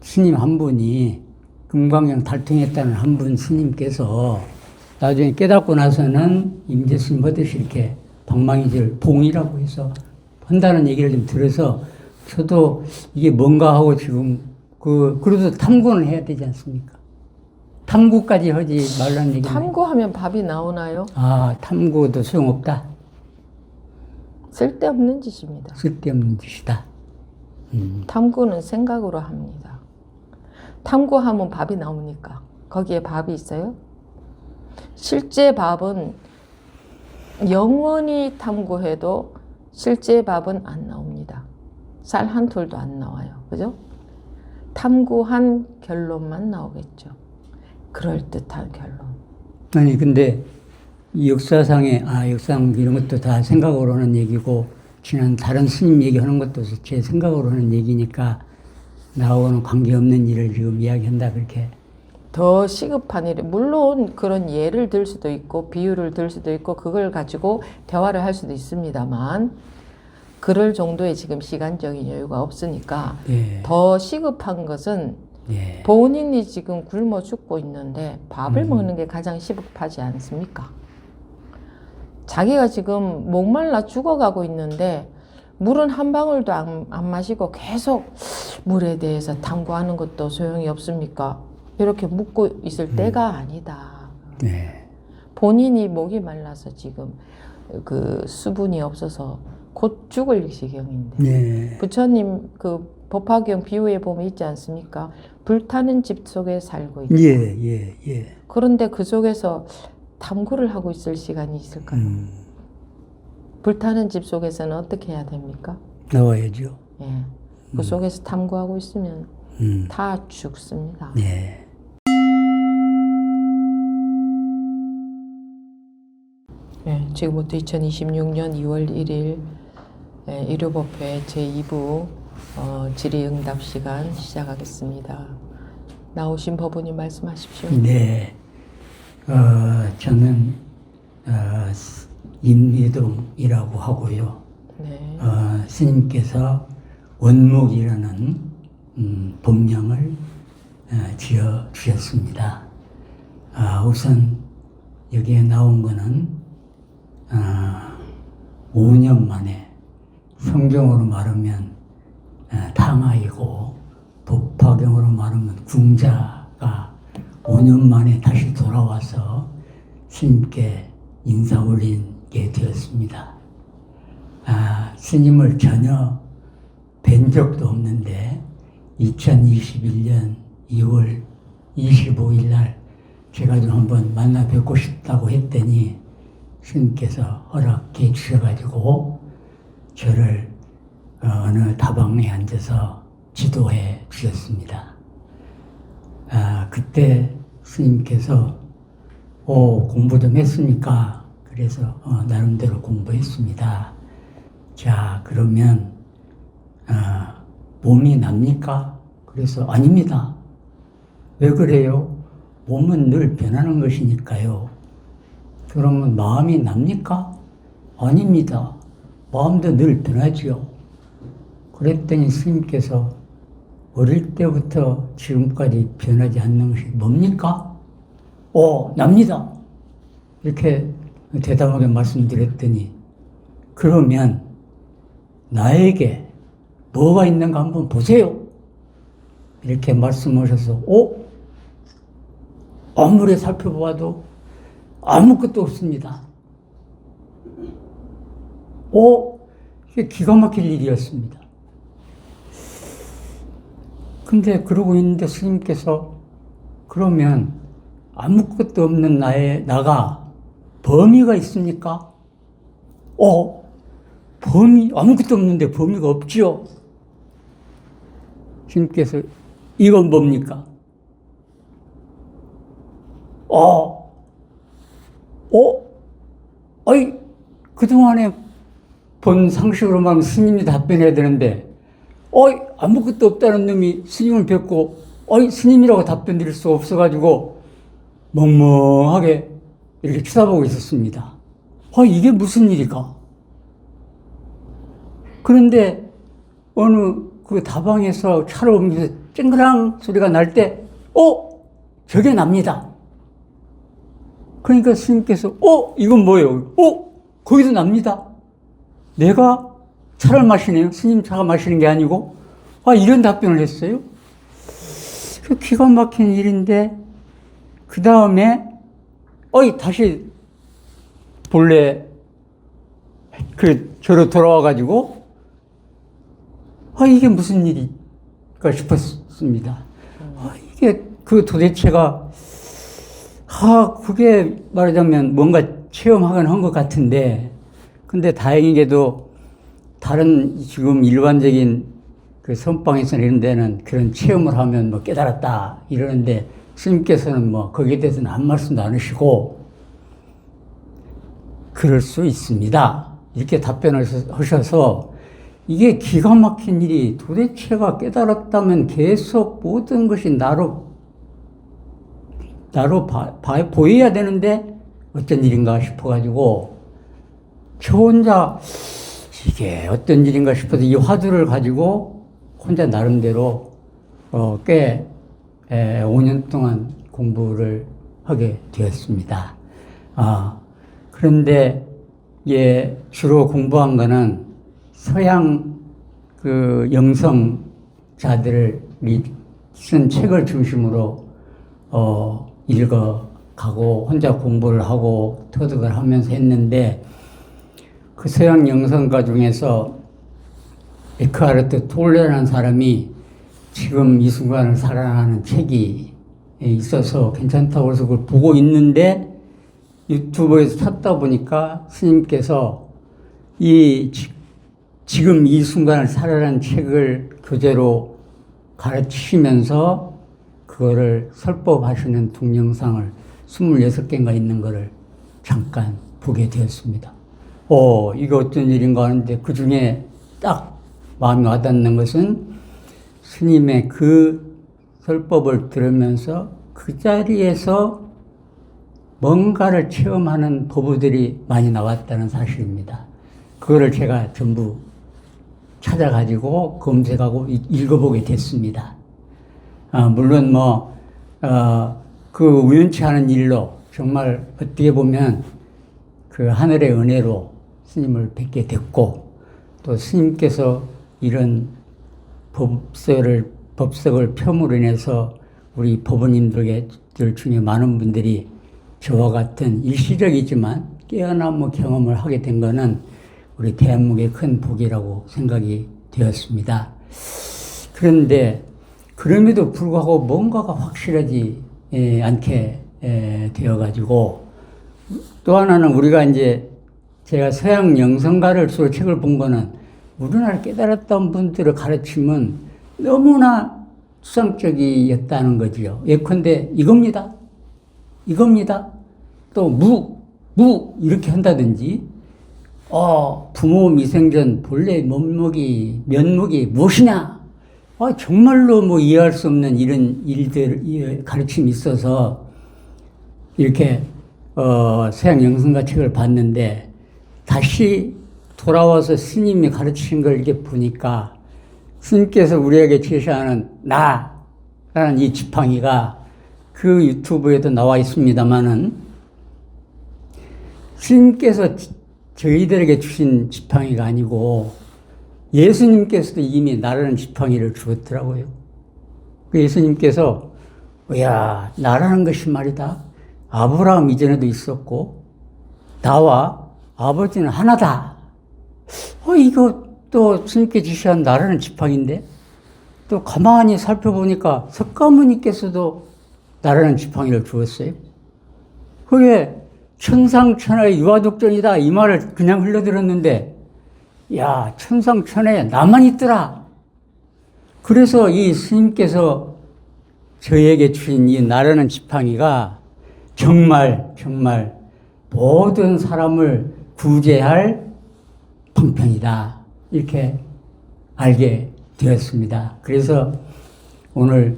스님 한 분이 금강경 달통했다는 한 분 스님께서 나중에 깨닫고 나서는 임재 스님 하듯이 이렇게 방망이질 봉이라고 해서 한다는 얘기를 좀 들어서 저도 이게 뭔가 하고 지금 그래도 탐구는 해야 되지 않습니까? 탐구까지 하지 말라는 얘기는. 탐구하면 밥이 나오나요? 아, 탐구도 소용없다. 쓸데없는 짓입니다. 쓸데없는 짓이다. 탐구는 생각으로 합니다. 탐구하면 밥이 나옵니까? 거기에 밥이 있어요? 실제 밥은 영원히 탐구해도 실제 밥은 안 나옵니다. 쌀 한 톨도 안 나와요. 그죠? 탐구한 결론만 나오겠죠. 그럴듯한 결론. 아니, 근데 이 역사상 이런 것도 다 생각으로 하는 얘기고, 지난 다른 스님 얘기하는 것도 제 생각으로 하는 얘기니까, 나하고는 관계없는 일을 지금 이야기한다, 그렇게. 더 시급한 일, 물론 그런 예를 들 수도 있고, 비유를 들 수도 있고, 그걸 가지고 대화를 할 수도 있습니다만, 그럴 정도의 지금 시간적인 여유가 없으니까, 네. 더 시급한 것은 네. 본인이 지금 굶어 죽고 있는데 밥을 먹는 게 가장 시급하지 않습니까? 자기가 지금 목말라 죽어가고 있는데 물은 한 방울도 안 마시고 계속 물에 대해서 탐구하는 것도 소용이 없습니까? 이렇게 묻고 있을 때가 아니다. 네. 본인이 목이 말라서 지금 그 수분이 없어서 곧 죽을 지경인데. 네. 부처님 그 법화경 비유에 보면 있지 않습니까? 불타는 집 속에 살고 있다. 예. 그런데 그 속에서 탐구를 하고 있을 시간이 있을까요? 불타는 집 속에서는 어떻게 해야 됩니까? 나와야죠. 예. 그 속에서 탐구하고 있으면 다 죽습니다. 네. 예, 지금부터 2026년 2월 1일 일요법회 제2부 질의응답 시간 시작하겠습니다. 나오신 법원님 말씀하십시오. 네. 저는 임미동이라고 하고요. 네. 스님께서 원목이라는 본명을 지어 주셨습니다. 우선 여기에 나온 거는 5년 만에 성경으로 말하면 탕하이고 법화경으로 말하면 궁자가 5년 만에 다시 돌아와서 스님께 인사 올리게 되었습니다. 스님을 전혀 뵌 적도 없는데 2021년 2월 25일 날 제가 좀 한번 만나 뵙고 싶다고 했더니 스님께서 허락해 주셔가지고 저를 어느 다방에 앉아서 지도해 주셨습니다. 그때 스님께서 공부 좀 했습니까? 그래서 나름대로 공부했습니다. 자, 그러면 몸이 납니까? 그래서 아닙니다. 왜 그래요? 몸은 늘 변하는 것이니까요. 그러면 마음이 납니까? 아닙니다. 마음도 늘 변하지요. 그랬더니 스님께서 어릴 때부터 지금까지 변하지 않는 것이 뭡니까? 납니다. 이렇게 대담하게 말씀드렸더니 그러면 나에게 뭐가 있는가 한번 보세요. 이렇게 말씀하셔서 아무리 살펴보아도 아무것도 없습니다. 이게 기가 막힐 일이었습니다. 근데 그러고 있는데 스님께서 그러면 아무것도 없는 나가 범위가 있습니까? 범위, 아무것도 없는데 범위가 없지요. 스님께서 이건 뭡니까? 그동안에 본 상식으로만 스님이 답변해야 되는데, 아무것도 없다는 놈이 스님을 뵙고, 스님이라고 답변 드릴 수 없어가지고, 멍멍하게 이렇게 쳐다보고 있었습니다. 이게 무슨 일일까? 그런데 어느 그 다방에서 차를 옮겨서 쨍그랑 소리가 날 때, 저게 납니다. 그러니까 스님께서, 이건 뭐예요? 거기도 납니다. 내가 차를 마시네요. 스님 차가 마시는 게 아니고, 이런 답변을 했어요. 그 기가 막힌 일인데, 그 다음에, 다시 본래, 저로 돌아와가지고, 이게 무슨 일일까 싶었습니다. 이게 도대체가, 그게 말하자면 뭔가 체험하긴 한 것 같은데, 근데 다행히게도 다른 지금 일반적인 그 선방에서는 이런 데는 그런 체험을 하면 뭐 깨달았다 이러는데, 스님께서는 뭐 거기에 대해서는 아무 말씀도 안 하시고, 그럴 수 있습니다. 이렇게 답변을 하셔서, 이게 기가 막힌 일이 도대체가 깨달았다면 계속 모든 것이 나로 보여야 되는데 어떤 일인가 싶어가지고 저 혼자 이게 어떤 일인가 싶어서 이 화두를 가지고 혼자 나름대로 꽤 5년 동안 공부를 하게 되었습니다. 그런데 주로 공부한 거는 서양 영성자들이 쓴 책을 중심으로 읽어가고 혼자 공부를 하고 터득을 하면서 했는데, 그 서양 영성가 중에서 에크하르트 톨레라는 사람이 지금 이 순간을 살아나는 책이 있어서 괜찮다고 해서 그걸 보고 있는데, 유튜브에서 찾다 보니까 스님께서 지금 이 순간을 살아라는 책을 교재로 가르치시면서 그거를 설법하시는 동영상을 26개인가 있는 거를 잠깐 보게 되었습니다. 이게 어떤 일인가 하는데, 그 중에 딱 마음이 와닿는 것은 스님의 그 설법을 들으면서 그 자리에서 뭔가를 체험하는 부부들이 많이 나왔다는 사실입니다. 그거를 제가 전부 찾아가지고 검색하고 읽어보게 됐습니다. 물론 그 우연치 않은 일로 정말 어떻게 보면 그 하늘의 은혜로 스님을 뵙게 됐고, 또 스님께서 이런 법석을 펴므로 인해서 우리 법원님들 중에 많은 분들이 저와 같은 일시적이지만 깨어나무 경험을 하게 된 것은 우리 대한민국의 큰 복이라고 생각이 되었습니다. 그런데 그럼에도 불구하고 뭔가가 확실하지 않게 되어가지고, 또 하나는 우리가 제가 서양 영성가를 주로 책을 본 거는 우리나라 깨달았던 분들을 가르치면 너무나 추상적이었다는 거지요. 예컨대 이겁니다. 또 이렇게 한다든지, 부모 미생전 본래 면목이 무엇이냐? 정말로 이해할 수 없는 이런 일들, 가르침이 있어서 이렇게 서양 영성가 책을 봤는데, 다시 돌아와서 스님이 가르치신 걸 이렇게 보니까 스님께서 우리에게 제시하는 나라는 이 지팡이가 그 유튜브에도 나와 있습니다만은, 스님께서 저희들에게 주신 지팡이가 아니고 예수님께서도 이미 나라는 지팡이를 주었더라고요. 그 예수님께서 나라는 것이 말이다, 아브라함 이전에도 있었고 나와 아버지는 하나다. 이거 또 스님께 지시한 나라는 지팡이인데, 또 가만히 살펴보니까 석가모니께서도 나라는 지팡이를 주었어요. 그게 천상천하의 유아독전이다 이 말을 그냥 흘려들었는데, 천상천하에 나만 있더라. 그래서 이 스님께서 저에게 주신 이 나라는 지팡이가 정말 모든 사람을 구제할 방편이다, 이렇게 알게 되었습니다. 그래서 오늘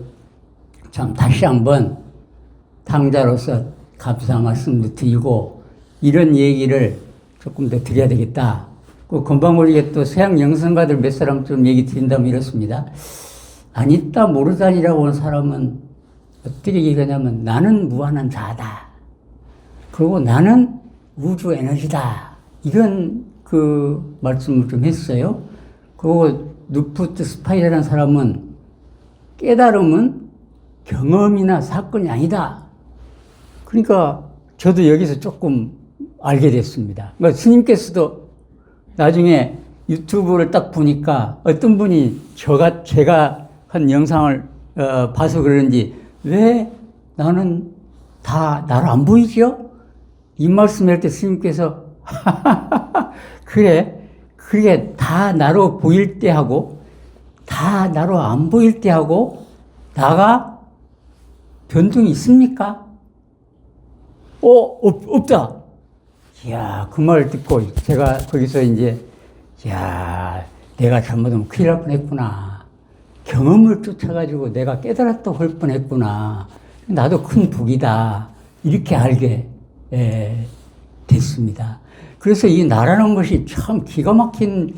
참 다시 한번 당자로서 감사 말씀도 드리고, 이런 얘기를 조금 더 드려야 되겠다. 금방 모르게 또 서양 영성가들 몇 사람 좀 얘기 드린다면 이렇습니다. 안 있다 모르다니라고 하는 사람은 어떻게 얘기하냐면 나는 무한한 자다. 그리고 나는 우주 에너지다. 이런 그 말씀을 좀 했어요. 그리고 누푸트 스파이라는 사람은 깨달음은 경험이나 사건이 아니다. 그러니까 저도 여기서 조금 알게 됐습니다. 그러니까 스님께서도 나중에 유튜브를 딱 보니까 어떤 분이 제가 한 영상을 봐서 그러는지 왜 나는 다 나로 안 보이죠? 이 말씀할 때 스님께서 그래, 그게 다 나로 보일 때 하고 다 나로 안 보일 때 하고 나가 변동이 있습니까? 없다. 이야, 그 말을 듣고 제가 거기서 이제 이야, 내가 잘못하면 큰일 날 뻔했구나. 경험을 쫓아가지고 내가 깨달았다고 할 뻔했구나. 나도 큰 복이다. 이렇게 알게 됐습니다. 그래서 이 나라는 것이 참 기가 막힌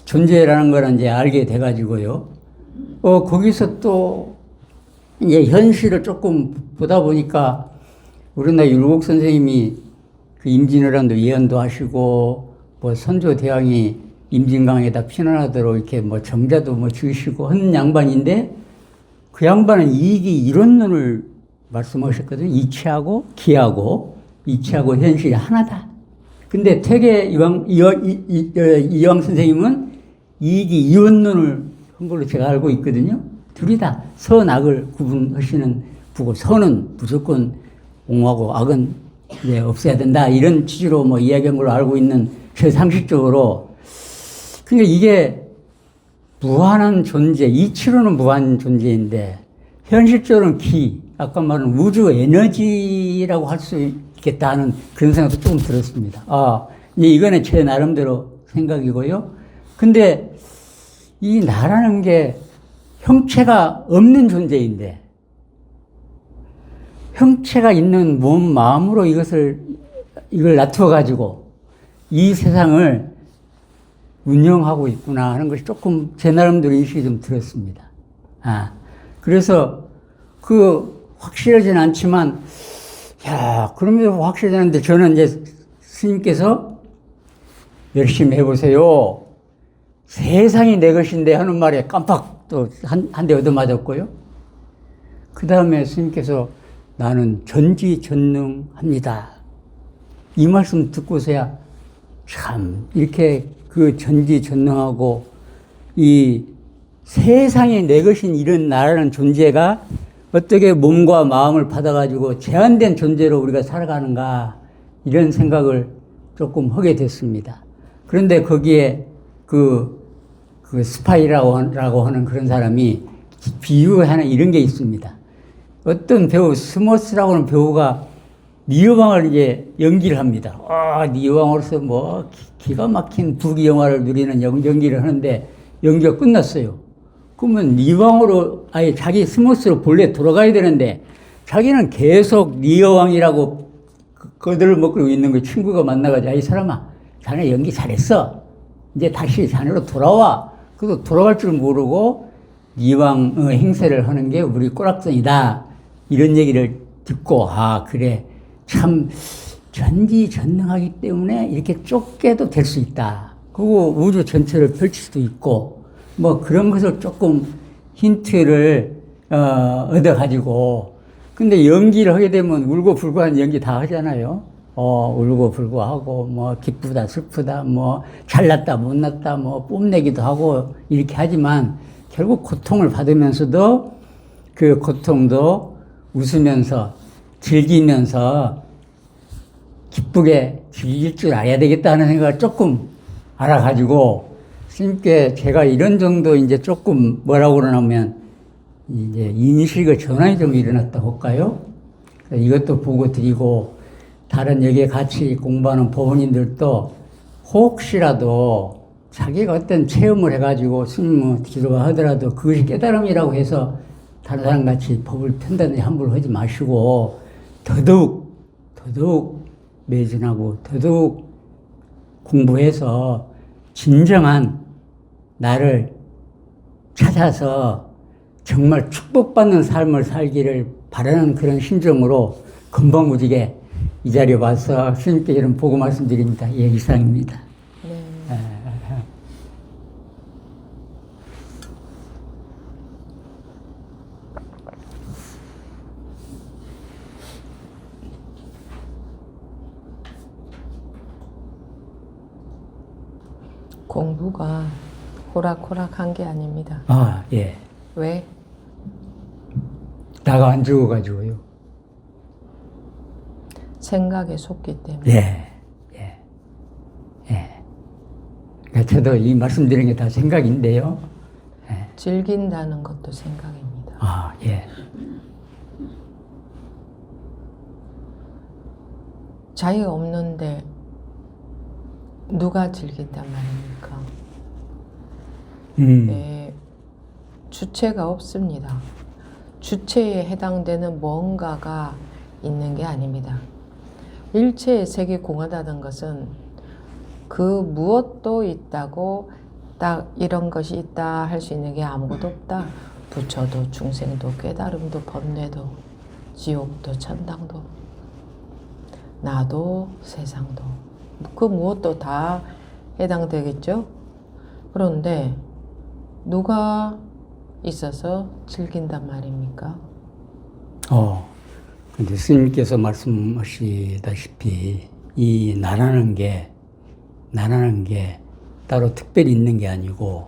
존재라는 걸 이제 알게 돼가지고요. 거기서 또 이제 현실을 조금 보다 보니까 우리나라 율곡 선생님이 그 임진왜란도 예언도 하시고 뭐 선조대왕이 임진강에다 피난하도록 이렇게 뭐 정자도 뭐 지으시고 하는 양반인데 그 양반은 이익이 이론론을 말씀하셨거든요. 이치하고 기하고 이치하고 현실이 하나다. 근데 퇴계 이황 선생님은 이익이 이원론을 한 걸로 제가 알고 있거든요. 둘이 다 선악을 구분하시는 부고 선은 무조건 옹호하고 악은 이제 없애야 된다. 이런 취지로 뭐 이야기한 걸로 알고 있는 제 상식적으로. 그러니까 이게 무한한 존재, 이치로는 무한 존재인데 현실적으로는 아까 말한 우주 에너지라고 할 수 있겠다 하는 그런 생각도 조금 들었습니다. 이제 이거는 제 나름대로 생각이고요. 근데 이 나라는 게 형체가 없는 존재인데 형체가 있는 몸, 마음으로 이걸 놔두어가지고 이 세상을 운영하고 있구나 하는 것이 조금 제 나름대로 인식이 좀 들었습니다. 그래서 확실하진 않지만, 그러면서 확실하지 않은데 저는 이제 스님께서 열심히 해보세요. 세상이 내 것인데 하는 말에 깜빡 또 한 대 얻어맞았고요. 그 다음에 스님께서 나는 전지전능합니다. 이 말씀 듣고서야 참 이렇게 그 전지전능하고 이 세상이 내 것인 이런 나라는 존재가 어떻게 몸과 마음을 받아가지고 제한된 존재로 우리가 살아가는가 이런 생각을 조금 하게 됐습니다. 그런데 거기에 그 스파이라고 하는 그런 사람이 비유하는 이런 게 있습니다. 어떤 배우, 스머스라고 하는 배우가 니여왕을 이제 연기를 합니다. 니여왕으로서 뭐 기가 막힌 부귀 영화를 누리는 연기를 하는데 연기가 끝났어요. 그러면 니왕으로 아예 자기 스머스로 본래 돌아가야 되는데 자기는 계속 니여왕이라고 거들을 먹고 있는 거 친구가 만나가지고 이 사람아 자네 연기 잘했어. 이제 다시 자네로 돌아와. 그래서 돌아갈 줄 모르고 니왕 행세를 하는 게 우리 꼬락선이다. 이런 얘기를 듣고 그래 참 전지전능하기 때문에 이렇게 쫓겨도 될 수 있다. 그리고 우주 전체를 펼칠 수도 있고 뭐 그런 것을 조금 힌트를 얻어가지고 근데 연기를 하게 되면 울고불고한 연기 다 하잖아요. 울고불고 하고 뭐 기쁘다 슬프다 뭐 잘났다 못났다 뭐 뽐내기도 하고 이렇게 하지만 결국 고통을 받으면서도 그 고통도 웃으면서 즐기면서 기쁘게 즐길 줄 알아야 되겠다 하는 생각을 조금 알아가지고 스님께 제가 이런 정도 이제 조금 뭐라고 그러냐면 이제 인식의 전환이 좀 일어났다고 할까요? 이것도 보고 드리고 다른 여기에 같이 공부하는 법원인들도 혹시라도 자기가 어떤 체험을 해가지고 스님 기도가 하더라도 그것이 깨달음이라고 해서 다른 사람 같이 법을 편다든지 함부로 하지 마시고 더더욱 매진하고 더더욱 공부해서 진정한 나를 찾아서 정말 축복받는 삶을 살기를 바라는 그런 심정으로 건방무지게 이 자리에 와서 스님께 이런 보고 말씀드립니다. 예, 이상입니다. 네. 공부가 호락호락한 게 아닙니다. 아, 예. 왜? 나가 안 죽어가지고요. 생각에 속기 때문에. 예, 예, 예. 그러니까 저도 이 말씀드린 게 다 생각인데요. 예. 즐긴다는 것도 생각입니다. 아, 예. 자기가 없는데 누가 즐긴단 말입니까? 네, 주체가 없습니다. 주체에 해당되는 뭔가가 있는 게 아닙니다. 일체의 색이 공하다는 것은 그 무엇도 있다고 딱 이런 것이 있다 할 수 있는 게 아무것도 없다. 부처도 중생도 깨달음도 번뇌도 지옥도 천당도 나도 세상도 그 무엇도 다 해당되겠죠. 그런데 누가 있어서 즐긴단 말입니까? 근데 스님께서 말씀하시다시피 이 나라는 게 따로 특별히 있는 게 아니고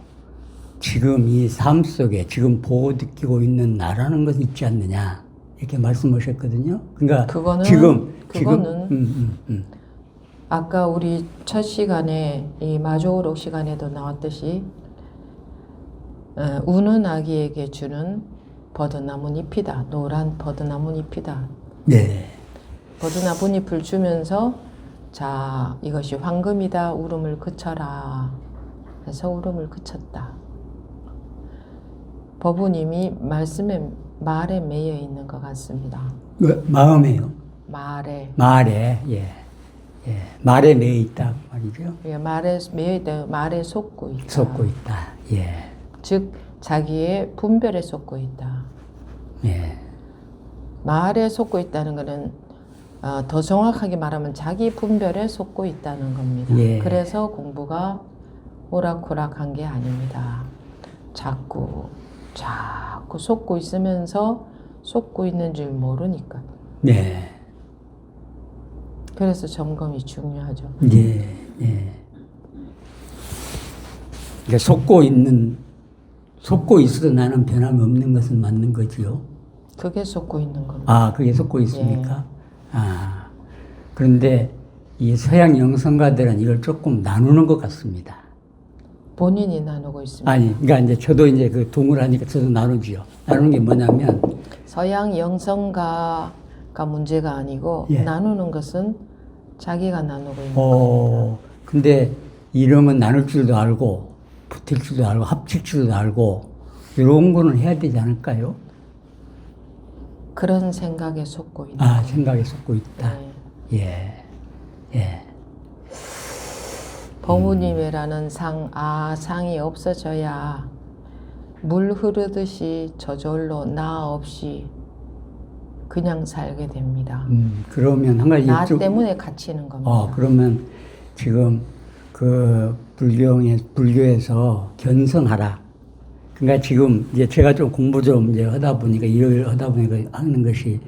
지금 이 삶 속에 지금 보고 느끼고 있는 나라는 것이 있지 않느냐 이렇게 말씀하셨거든요. 그러니까 그거는 지금 아까 우리 첫 시간에 이 마조오록 시간에도 나왔듯이 우는 아기에게 주는 버드나무잎이다. 노란 버드나무잎이다. 네. 버드나무잎을 주면서 자 이것이 황금이다. 울음을 그쳐라. 해서 울음을 그쳤다. 법우님이 말에 매여 있는 것 같습니다. 마음에요. 말에. 예. 예. 말에 매여 있다 말이죠. 예, 말에 매여 있다. 말에 속고 있다. 속고 있다. 예. 즉 자기의 분별에 속고 있다. 예. 말에 속고 있다는 것은 더 정확하게 말하면 자기 분별에 속고 있다는 겁니다. 예. 그래서 공부가 오락호락한 게 아닙니다. 자꾸 속고 있으면서 속고 있는 줄 모르니까. 네. 그래서 점검이 중요하죠. 예. 예. 그러니까 속고 있어도 나는 변함이 없는 것은 맞는 거지요. 그게 속고 있는 겁니다. 아, 그게 속고 있습니까? 아, 그런데 이 서양 영성가들은 이걸 조금 나누는 것 같습니다. 본인이 나누고 있습니다. 아니, 그러니까 이제 저도 이제 그 동을 하니까 저도 나누지요. 나누는 게 뭐냐면 서양 영성가가 문제가 아니고 예. 나누는 것은 자기가 나누고 있는 겁니다. 근데 이러면 나눌 줄도 알고 붙일 줄도 알고 합칠 줄도 알고 이런 거는 해야 되지 않을까요? 그런 생각에 속고 있는 아, 겁니다. 생각에 속고 있다. 네. 예. 예. 법우님이라는 상이 없어져야 물 흐르듯이 저절로 나 없이 그냥 살게 됩니다. 그러면 한 가지 나 때문에 갇히는 겁니다. 그러면 지금 그 불교에서 견성하라. 그러니까 지금 이제 제가 좀 공부 좀 이제 하다 보니까 일을 하다 보니까 하는 것이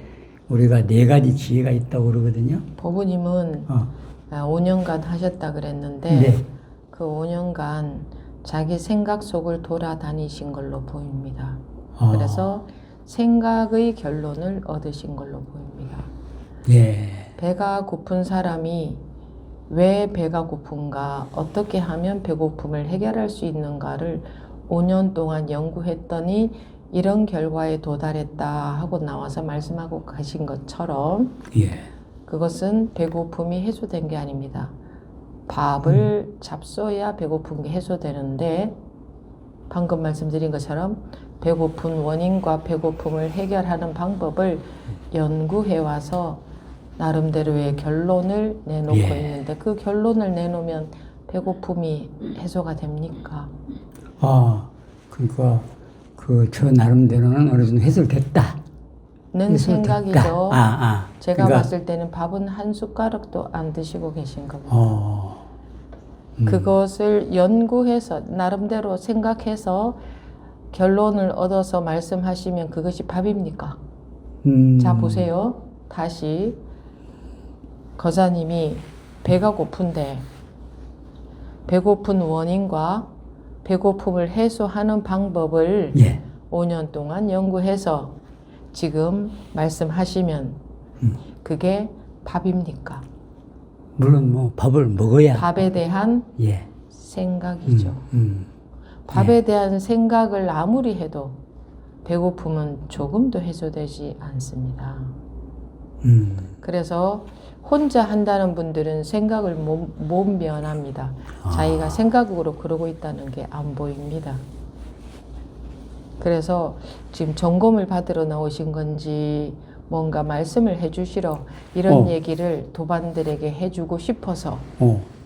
우리가 4가지 지혜가 있다고 그러거든요. 법우님은 5년간 하셨다 그랬는데 네. 그 5년간 자기 생각 속을 돌아다니신 걸로 보입니다. 그래서 생각의 결론을 얻으신 걸로 보입니다. 예. 배가 고픈 사람이 왜 배가 고픈가, 어떻게 하면 배고픔을 해결할 수 있는가를 5년 동안 연구했더니 이런 결과에 도달했다 하고 나와서 말씀하고 가신 것처럼 예. 그것은 배고픔이 해소된 게 아닙니다. 밥을 잡숴야 배고픈 게 해소되는데 방금 말씀드린 것처럼 배고픈 원인과 배고픔을 해결하는 방법을 연구해 와서 나름대로의 결론을 내놓고 있는데 그 결론을 내놓으면 배고픔이 해소가 됩니까? 그러니까 저 나름대로는 어느 정도 해설됐다. 는 생각이죠. 제가 그러니까, 봤을 때는 밥은 한 숟가락도 안 드시고 계신 겁니다. 음. 그것을 연구해서 나름대로 생각해서 결론을 얻어서 말씀하시면 그것이 밥입니까? 자 보세요. 다시 거사님이 배가 고픈데 배고픈 원인과 배고픔을 해소하는 방법을 예. 5년 동안 연구해서 지금 말씀하시면 그게 밥입니까? 물론 뭐 밥을 먹어야. 밥에 대한 예. 생각이죠. 밥에 대한 생각을 아무리 해도 배고픔은 조금도 해소되지 않습니다. 그래서 혼자 한다는 분들은 생각을 못 면합니다. 자기가 생각으로 그러고 있다는 게 안 보입니다. 그래서 지금 점검을 받으러 나오신 건지 뭔가 말씀을 해주시러 이런 얘기를 도반들에게 해주고 싶어서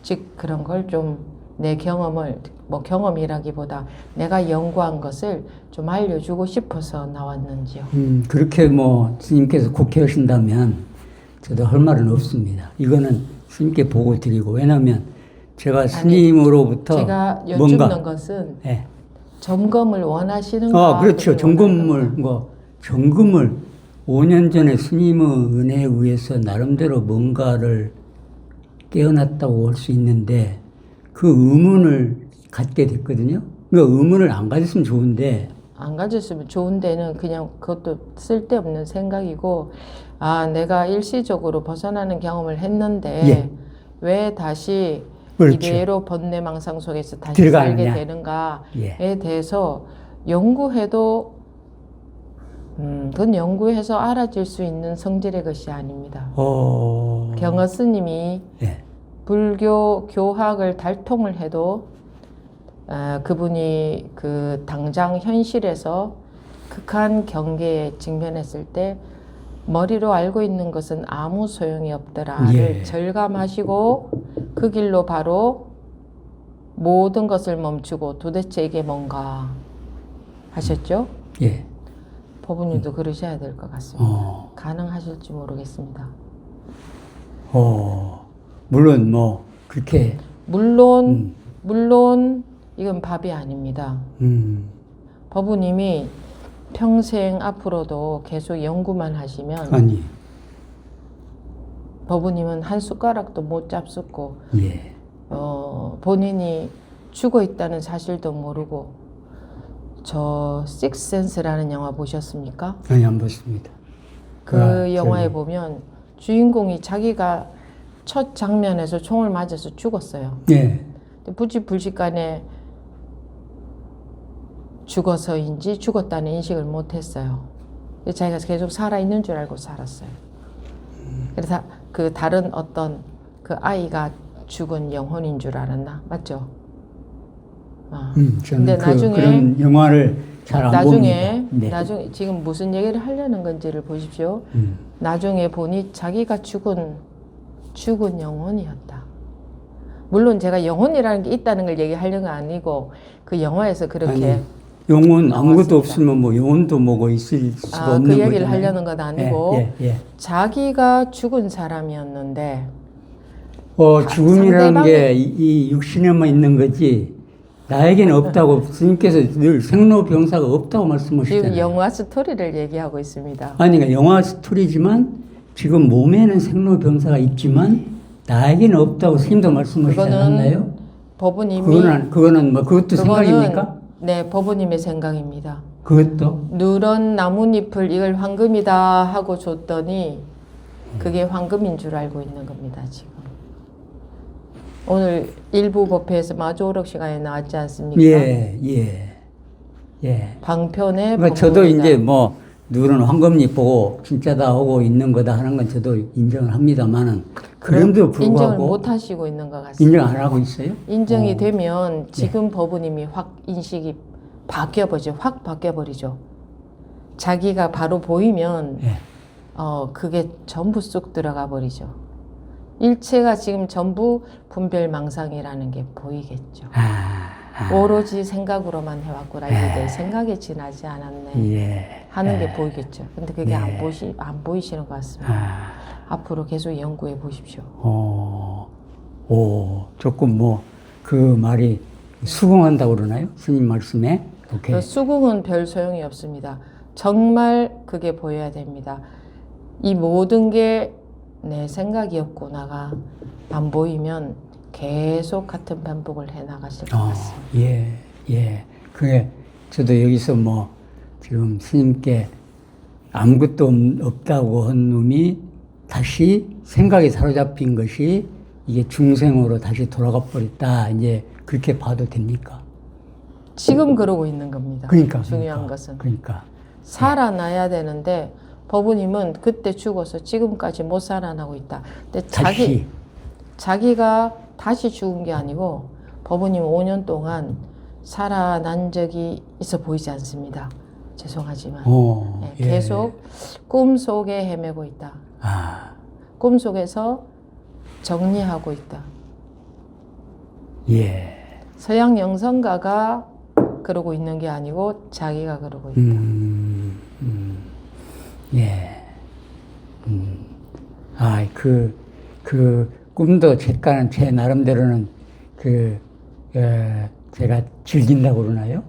즉 그런 걸 좀 내 경험을 뭐 경험이라기보다 내가 연구한 것을 좀 알려주고 싶어서 나왔는지요. 그렇게 뭐 스님께서 국회하신다면 저도 할 말은 없습니다. 이거는 스님께 보고 드리고, 왜냐하면 제가 스님으로부터 제가 여쭙는 뭔가 것은 예. 점검을 원하시는가? 그렇죠. 점검을 5년 전에 스님의 은혜에 의해서 나름대로 뭔가를 깨어났다고 할 수 있는데 그 의문을 갖게 됐거든요. 그러니까 의문을 안 가졌으면 좋은데 안 가졌으면 좋은 데는 그냥 그것도 쓸데없는 생각이고 내가 일시적으로 벗어나는 경험을 했는데 왜 다시 그렇죠. 이대로 번뇌망상 속에서 다시 들어가느냐. 살게 되는가에 대해서 연구해도 그건 연구해서 알아질 수 있는 성질의 것이 아닙니다. 경허 스님이 불교 교학을 달통을 해도 그분이 그 당장 현실에서 극한 경계에 직면했을 때 머리로 알고 있는 것은 아무 소용이 없더라를 절감하시고 그 길로 바로 모든 것을 멈추고 도대체 이게 뭔가 하셨죠? 예. 법은님도 그러셔야 될 것 같습니다. 가능하실지 모르겠습니다. 물론 뭐 그렇게 물론 이건 밥이 아닙니다. 법우님이 평생 앞으로도 계속 연구만 하시면 법우님은 한 숟가락도 못 잡숫고 본인이 죽어 있다는 사실도 모르고 저 식스센스라는 영화 보셨습니까? 아니 안 봤습니다. 그 영화에 보면 주인공이 자기가 첫 장면에서 총을 맞아서 죽었어요. 부지불식간에 죽어서인지 죽었다는 인식을 못했어요. 자기가 계속 살아있는 줄 알고 살았어요. 그래서 그 다른 어떤 그 아이가 죽은 영혼인 줄 알았나? 맞죠? 저는 그런 영화를 잘 안 봅니다. 나중에 지금 무슨 얘기를 하려는 건지를 보십시오. 나중에 보니 자기가 죽은 영혼이었다. 물론 제가 영혼이라는 게 있다는 걸 얘기하려는 건 아니고 그 영화에서 그렇게 영혼 아무것도 없으면 뭐 영혼도 뭐고 있을 수가 없는 그 얘기를 거잖아요. 하려는 건 아니고 자기가 죽은 사람이었는데 죽음이라는 게 이 육신에만 있는 거지 나에게는 없다고 스님께서 늘 생로병사가 없다고 말씀하시잖아요. 지금 영화 스토리를 얘기하고 있습니다. 그러니까 영화 스토리지만 지금 몸에는 생로병사가 있지만 나에게는 없다고 스님도 말씀하시지 않았나요? 법우님이 그거는 뭐 그것도 생각입니까? 네, 법우님의 생각입니다. 그것도 누런 나뭇잎을 이걸 황금이다 하고 줬더니 그게 황금인 줄 알고 있는 겁니다, 지금. 오늘 일부 법회에서 마조오락 시간에 나왔지 않습니까? 방편에 그러니까 저도 이제 뭐 누런 황금잎 보고 진짜다 하고 있는 거다 하는 건 저도 인정을 합니다만은 그럼에도 불구하고 인정을 못 하시고 있는 것 같습니다. 인정 안 하고 있어요? 인정이 되면 지금 법우님이 확 인식이 확 바뀌어버리죠. 자기가 바로 보이면 그게 전부 쑥 들어가 버리죠. 일체가 지금 전부 분별망상이라는 게 보이겠죠. 오로지 생각으로만 해왔구나. 이게 내 생각에 지나지 않았네. 예. 하는 게 보이겠죠. 근데 그게 네. 안 보이시는 것 같습니다. 앞으로 계속 연구해 보십시오. 조금 그 말이 수긍한다고 그러나요? 스님 말씀에? 오케이. 그 수긍은 별 소용이 없습니다. 정말 그게 보여야 됩니다. 이 모든 게 내 생각이었구나가 안 보이면 계속 같은 반복을 해 나가실 것 같습니다. 예. 그게 저도 여기서 지금 스님께 아무것도 없다고 한 놈이 다시 생각에 사로잡힌 것이 이게 중생으로 다시 돌아가 버렸다. 이제 그렇게 봐도 됩니까? 지금 그러고 있는 겁니다. 중요한 것은. 그러니까. 살아나야 되는데 법우님은 그때 죽어서 지금까지 못 살아나고 있다. 근데 다시. 자기가 다시 죽은 게 아니고 법우님 5년 동안 살아난 적이 있어 보이지 않습니다. 죄송하지만 계속 꿈 속에 헤매고 있다. 꿈 속에서 정리하고 있다. 예. 서양 영성가가 그러고 있는 게 아니고 자기가 그러고 있다. 예. 그 꿈도 제 나름대로는 제가 즐긴다고 그러나요?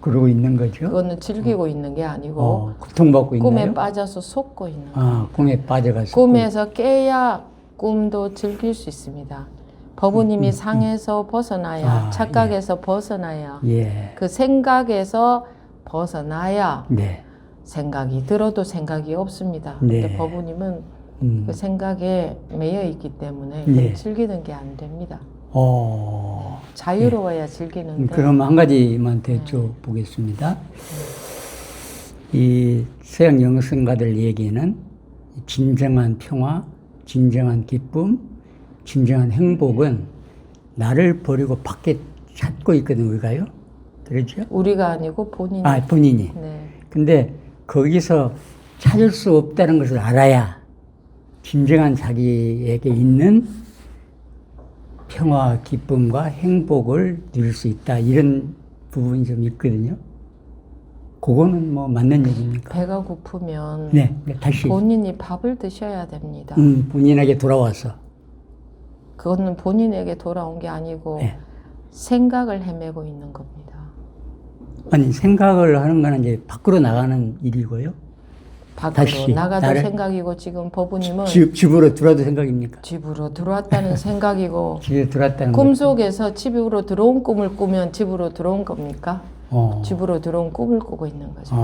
그러고 있는 거죠? 그거는 즐기고 있는 게 아니고 고통받고 있나요? 꿈에 빠져서 속고 있는 거예요. 꿈에 빠져가서. 꿈에서 깨야 꿈도 즐길 수 있습니다. 법우님이 상에서 벗어나야, 착각에서 벗어나야, 그 생각에서 벗어나야 네. 생각이 들어도 생각이 없습니다. 네. 근데 법우님은 그 생각에 매여 있기 때문에 네. 즐기는 게 안 됩니다. 자유로워야 즐기는데. 그럼 한 가지만 더 여쭤보겠습니다. 이 서양 영성가들 얘기는 진정한 평화, 진정한 기쁨, 진정한 행복은 나를 버리고 밖에 찾고 있거든, 우리가요? 그렇죠? 우리가 아니고 본인이. 본인이. 네. 근데 거기서 찾을 수 없다는 것을 알아야 진정한 자기에게 있는 평화, 기쁨과 행복을 누릴 수 있다. 이런 부분이 좀 있거든요. 그거는 맞는 얘기입니까? 배가 고프면 네, 다시. 본인이 밥을 드셔야 됩니다. 본인에게 돌아와서. 그거는 본인에게 돌아온 게 아니고 생각을 헤매고 있는 겁니다. 아니, 생각을 하는 거는 이제 밖으로 나가는 일이고요. 밖으로 다시 나가도 생각이고 지금 법우님은 집으로 들어와도 생각입니까? 집으로 들어왔다는 생각이고 집에 들어왔다는 꿈속에서 집으로 들어온 꿈을 꾸면 집으로 들어온 겁니까? 집으로 들어온 꿈을 꾸고 있는 거죠.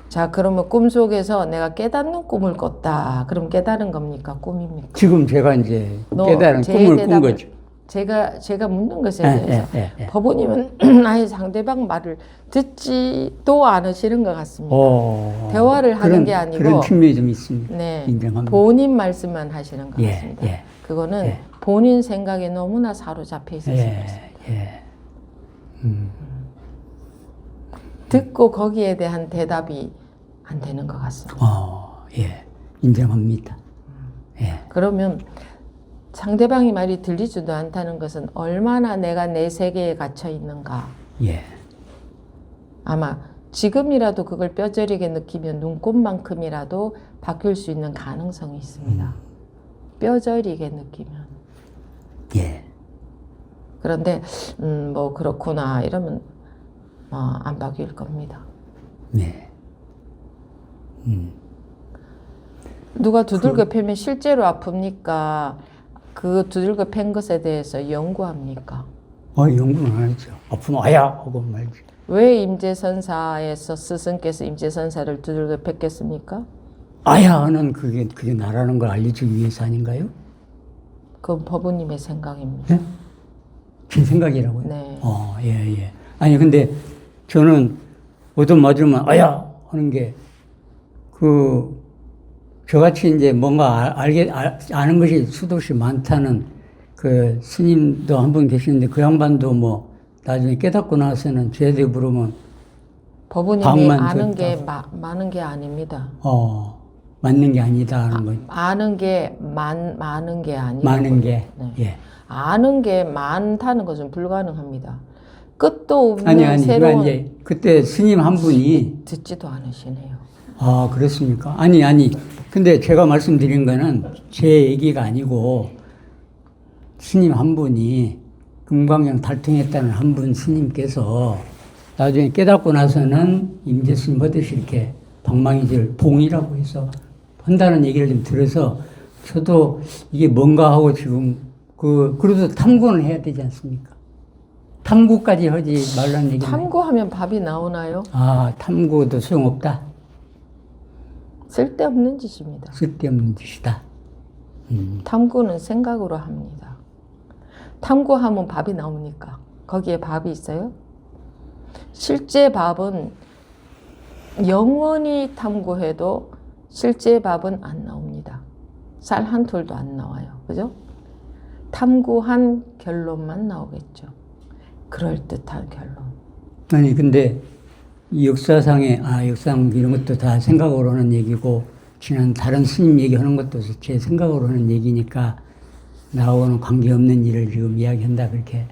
자, 그러면 꿈속에서 내가 깨닫는 꿈을 꿨다. 그럼 깨달은 겁니까? 꿈입니까? 지금 제가 이제 깨달은 꿈을 꾼 거죠. 제가 묻는 것에 대해서 법우님은 아예 상대방 말을 듣지도 않으시는 것 같습니다. 대화를 하는 게 아니고 그런 측면이 좀 있습니다. 네, 인정합니다. 본인 말씀만 하시는 것 같습니다. 그거는 본인 생각에 너무나 사로잡혀 있으신 것입니다. 듣고 거기에 대한 대답이 안 되는 것 같습니다. 인정합니다. 그러면 상대방이 말이 들리지도 않다는 것은 얼마나 내가 내 세계에 갇혀 있는가. 아마 지금이라도 그걸 뼈저리게 느끼면 눈꽃만큼이라도 바뀔 수 있는 가능성이 있습니다. 뼈저리게 느끼면. 그런데 그렇구나 이러면 안 바뀔 겁니다. 누가 두들겨 패면 실제로 아픕니까? 그 두들겨 팬 것에 대해서 연구합니까? 연구는 안 하죠. 아프면 아야 하고 말지. 왜 임재선사에서 스승께서 임재선사를 두들겨 팼겠습니까? 아야 하는 그게 나라는 걸 알려주기 위해서 아닌가요? 그건 법우님의 생각입니다. 네? 제 생각이라고요? 네. 아니, 근데 저는 얻어 맞으면 아야 하는 게 저같이 이제 뭔가 아는 것이 수도시 많다는 그 스님도 한 분 계시는데 그 양반도 나중에 깨닫고 나서는 저한테 물으면 법우님이 아는 게 많은 게 아닙니다. 맞는 게 아니다 하는 거죠. 아는 게 많은 게 아니고 많은 게. 아는 게 많다는 것은 불가능합니다. 끝도 없는 아니, 그러니까 새로운 이제 그때 스님 한 분이, 듣지도 않으시네요. 아, 그렇습니까? 아니. 근데 제가 말씀드린 거는 제 얘기가 아니고, 스님 한 분이 금강경 달통했다는 한 분 스님께서 나중에 깨닫고 나서는 임재 스님 하듯이 이렇게 방망이질 봉이라고 해서 한다는 얘기를 좀 들어서 저도 이게 뭔가 하고 지금 그래도 탐구는 해야 되지 않습니까? 탐구까지 하지 말라는 얘기는. 탐구하면 밥이 나오나요? 아, 탐구도 소용없다. 쓸데없는 짓입니다. 쓸데없는 짓이다. 탐구는 생각으로 합니다. 탐구하면 밥이 나오니까. 거기에 밥이 있어요? 실제 밥은 영원히 탐구해도 실제 밥은 안 나옵니다. 쌀 한 톨도 안 나와요. 그죠? 탐구한 결론만 나오겠죠. 그럴듯한 결론. 아니, 근데 이 역사상 이런 것도 다 생각으로 하는 얘기고, 지난 다른 스님 얘기하는 것도 제 생각으로 하는 얘기니까, 나하고는 관계없는 일을 지금 이야기한다, 그렇게.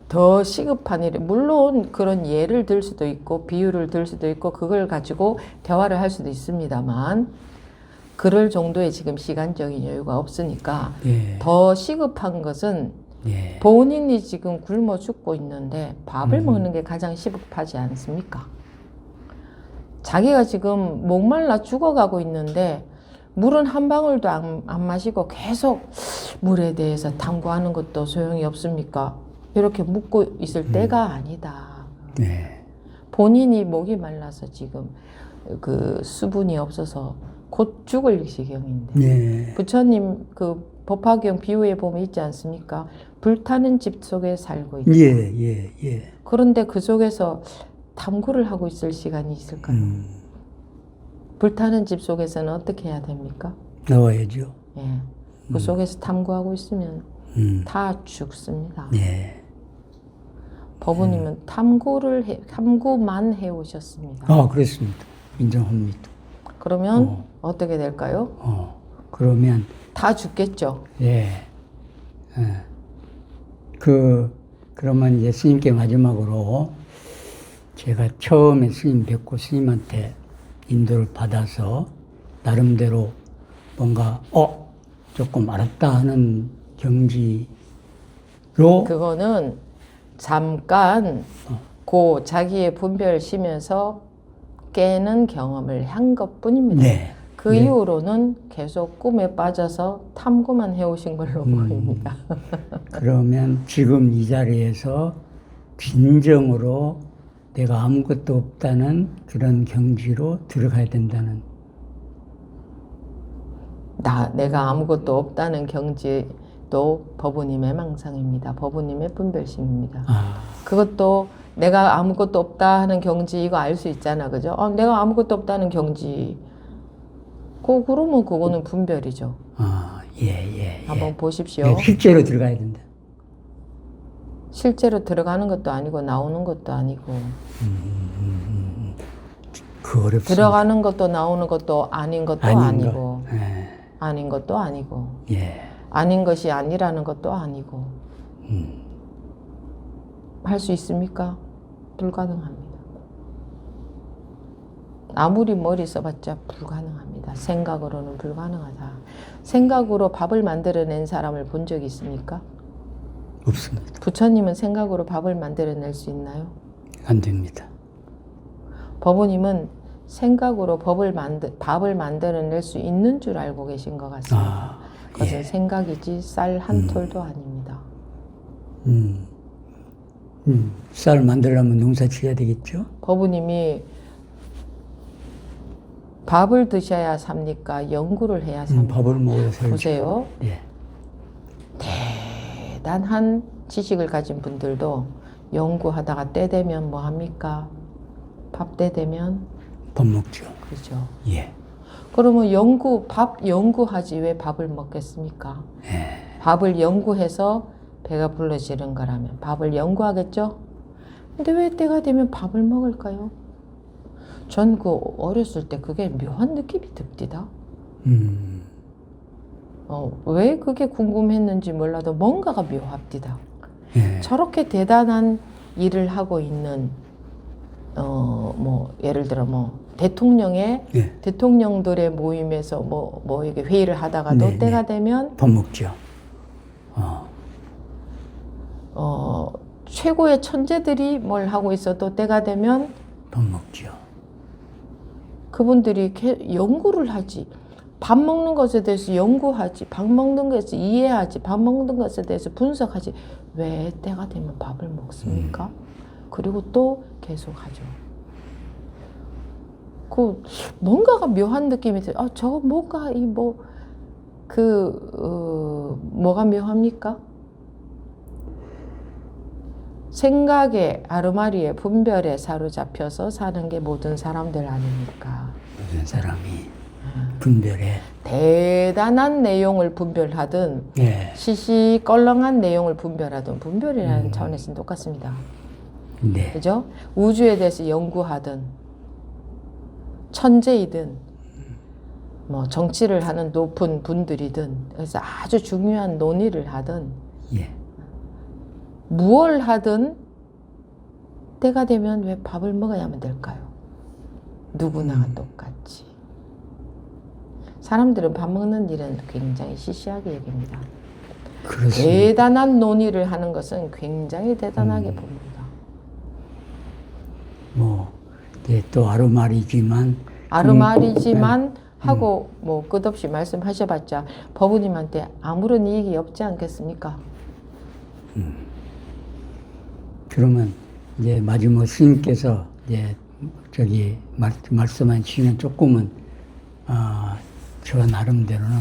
더 시급한 일이, 물론 그런 예를 들 수도 있고, 비유를 들 수도 있고, 그걸 가지고 대화를 할 수도 있습니다만, 그럴 정도의 지금 시간적인 여유가 없으니까, 예. 더 시급한 것은 예. 본인이 지금 굶어 죽고 있는데 밥을 먹는 게 가장 시급하지 않습니까? 자기가 지금 목말라 죽어가고 있는데 물은 한 방울도 안 마시고 계속 물에 대해서 탐구하는 것도 소용이 없습니까? 이렇게 묻고 있을 때가 아니다. 네. 본인이 목이 말라서 지금 그 수분이 없어서 곧 죽을 지경인데. 네. 부처님 그 법화경 비유에 보면 있지 않습니까? 불타는 집 속에 살고 있다. 예. 그런데 그 속에서 탐구를 하고 있을 시간이 있을까요? 불타는 집 속에서는 어떻게 해야 됩니까? 나와야죠. 예. 그 속에서 탐구하고 있으면 다 죽습니다. 네. 법우님은 탐구만 해오셨습니다. 아, 그렇습니다. 인정합니다. 그러면 어떻게 될까요? 그러면, 다 죽겠죠. 예. 그러면 이제 스님께 마지막으로 제가 처음에 스님 뵙고 스님한테 인도를 받아서 나름대로 뭔가, 조금 알았다 하는 경지로. 그거는 잠깐 그 자기의 분별을 쉬면서 깨는 경험을 한 것뿐입니다. 네. 그 이후로는 계속 꿈에 빠져서 탐구만 해오신 걸로 보입니다. 그러면 지금 이 자리에서 진정으로 내가 아무것도 없다는 그런 경지로 들어가야 된다는. 내가 아무것도 없다는 경지도 법우님의 망상입니다. 법우님의 분별심입니다. 그것도 내가 아무것도 없다 하는 경지 이거 알 수 있잖아. 그죠? 내가 아무것도 없다는 경지. 그러면 그거는 분별이죠. 예. 한번 보십시오. 예, 실제로 들어가야 된다. 실제로 들어가는 것도 아니고 나오는 것도 아니고 그 어렵습니다. 들어가는 것도 나오는 것도 아닌 것도 아니고 예. 아닌 것도 아니고 예. 아닌 것이 아니라는 것도 아니고 할 수 있습니까? 불가능합니다. 아무리 머리 써봤자 불가능합니다. 생각으로는 불가능하다. 생각으로 밥을 만들어낸 사람을 본 적이 있습니까? 없습니다. 부처님은 생각으로 밥을 만들어낼 수 있나요? 안 됩니다. 법우님은 생각으로 밥을 만들어낼 수 있는 줄 알고 계신 것 같습니다. 그것은 생각이지 쌀 한 톨도 아닙니다. 쌀 만들려면 농사 지어야 되겠죠? 법우님이 밥을 드셔야 삽니까? 연구를 해야 삽니까? 밥을 먹어야 살죠. 보세요. 예. 대단한 지식을 가진 분들도 연구하다가 때 되면 뭐 합니까? 밥 때 되면 밥 먹죠. 그죠. 예. 그러면 밥 연구하지 왜 밥을 먹겠습니까? 예. 밥을 연구해서 배가 불러지는 거라면 밥을 연구하겠죠? 근데 왜 때가 되면 밥을 먹을까요? 전 어렸을 때 그게 묘한 느낌이 듭니다. 왜 그게 궁금했는지 몰라도 뭔가가 묘합디다. 예. 저렇게 대단한 일을 하고 있는 뭐 예를 들어 뭐 대통령의 예. 대통령들의 모임에서 뭐 이게 회의를 하다가도 네, 때가 네. 되면 밥 먹죠. 최고의 천재들이 뭘 하고 있어도 때가 되면 밥 먹죠. 그분들이 연구를 하지. 밥 먹는 것에 대해서 연구하지. 밥 먹는 것에 대해서 이해하지. 밥 먹는 것에 대해서 분석하지. 왜 때가 되면 밥을 먹습니까? 그리고 또 계속하죠. 그 뭔가가 묘한 느낌이 들어요. 아, 저 뭔가 뭐가 묘합니까? 생각에 아르마리에 분별에 사로잡혀서 사는 게 모든 사람들 아닙니까? 모든 사람이 분별해. 대단한 내용을 분별하든 예. 시시껄렁한 내용을 분별하든 분별이라는 차원에서는 똑같습니다. 네. 그죠? 우주에 대해서 연구하든 천재이든 뭐 정치를 하는 높은 분들이든 그래서 아주 중요한 논의를 하든 예. 무얼 하든 때가 되면 왜 밥을 먹어야만 될까요? 누구나 똑같이. 사람들은 밥 먹는 일은 굉장히 시시하게 여깁니다. 그렇습니다. 대단한 논의를 하는 것은 굉장히 대단하게 봅니다. 뭐, 예, 또 아르말이지만 하고 뭐 끝없이 말씀하셔봤자 법우님한테 아무런 이익이 없지 않겠습니까? 그러면 이제 마지막 스님께서 이제 저기 말씀한 시는 조금은 저 나름대로는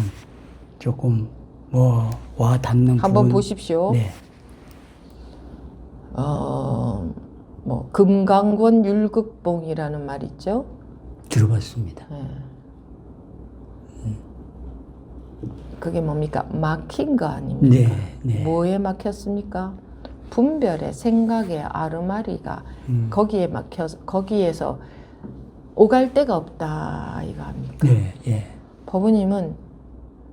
조금 뭐 와 닿는 한번 부분. 보십시오. 네. 뭐 금강권 율극봉이라는 말 있죠? 들어봤습니다. 네. 그게 뭡니까? 막힌 거 아닙니까? 네, 네. 뭐에 막혔습니까? 분별의 생각의 아르마리가 거기에 막혀서 거기에서 오갈 데가 없다 이거 아닙니까? 네, 예. 법우님은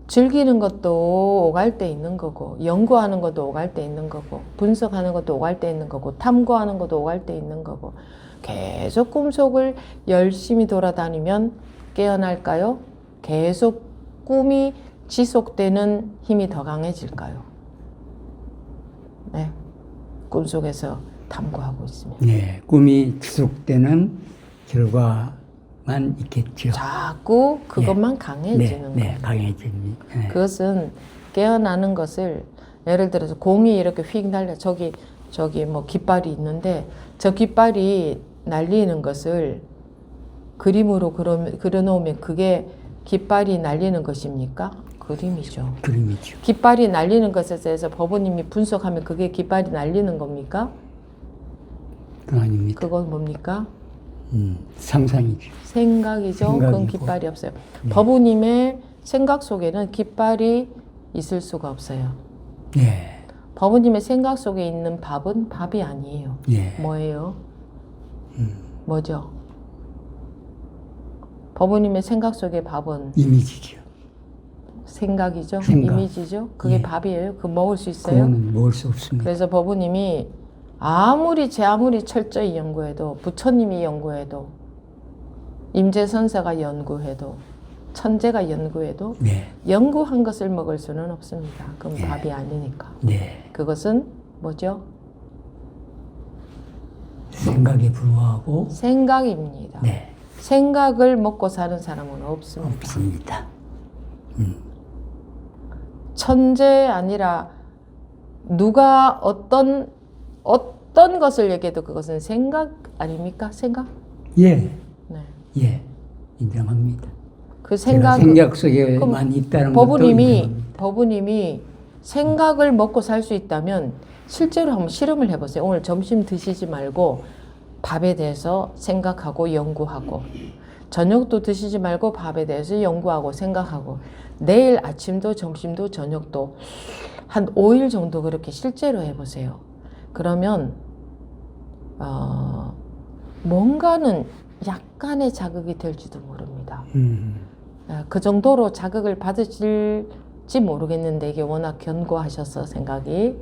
즐기는 것도 오갈 데 있는 거고 연구하는 것도 오갈 데 있는 거고 분석하는 것도 오갈 데 있는 거고 탐구하는 것도 오갈 데 있는 거고 계속 꿈속을 열심히 돌아다니면 깨어날까요? 계속 꿈이 지속되는 힘이 더 강해질까요? 네, 꿈속에서 탐구하고 있으면 네, 꿈이 지속되는 결과만 있겠죠. 자꾸 그것만 강해지는 네, 거예요. 강해집니다. 네. 그것은 깨어나는 것을 예를 들어서 공이 이렇게 휙 날려 저기 뭐 깃발이 있는데 저 깃발이 날리는 것을 그림으로 그려놓으면 그게 깃발이 날리는 것입니까? 그림이죠. 그림이죠. 깃발이 날리는 것에 대해서 법원님이 분석하면 그게 깃발이 날리는 겁니까? 그건 아닙니다. 그건 뭡니까? 상상이죠. 생각이죠. 그건 생각이고. 깃발이 없어요. 네. 법우님의 생각 속에는 깃발이 있을 수가 없어요. 예, 법우님의 생각 속에 있는 밥은 밥이 아니에요. 예. 뭐예요? 뭐죠? 법우님의 생각 속의 밥은 이미지죠. 생각이죠. 생각. 이미지죠. 그게 예. 밥이에요. 그거 먹을 수 있어요? 그거는 먹을 수 없습니다. 그래서 법우님이 아무리 철저히 연구해도 부처님이 연구해도 임재선사가 연구해도 천재가 연구해도 네, 연구한 것을 먹을 수는 없습니다. 그건 예. 밥이 아니니까. 네. 그것은 뭐죠? 생각에 불과하고, 생각입니다. 네, 생각을 먹고 사는 사람은 없습니다. 없습니다. 천재 아니라 누가 어떤 것을 얘기해도 그것은 생각 아닙니까? 생각? 예, 네. 예, 인정합니다. 그 제가 생각 생각 속에만 있다는 것도 인정합니다. 법우님이 생각을 먹고 살 수 있다면 실제로 한번 실험을 해보세요. 오늘 점심 드시지 말고 밥에 대해서 생각하고 연구하고 저녁도 드시지 말고 밥에 대해서 연구하고 생각하고 내일 아침도 점심도 저녁도 한 5일 정도 그렇게 실제로 해보세요. 그러면 뭔가는 약간의 자극이 될지도 모릅니다. 그 정도로 자극을 받으실지 모르겠는데 이게 워낙 견고하셔서 생각이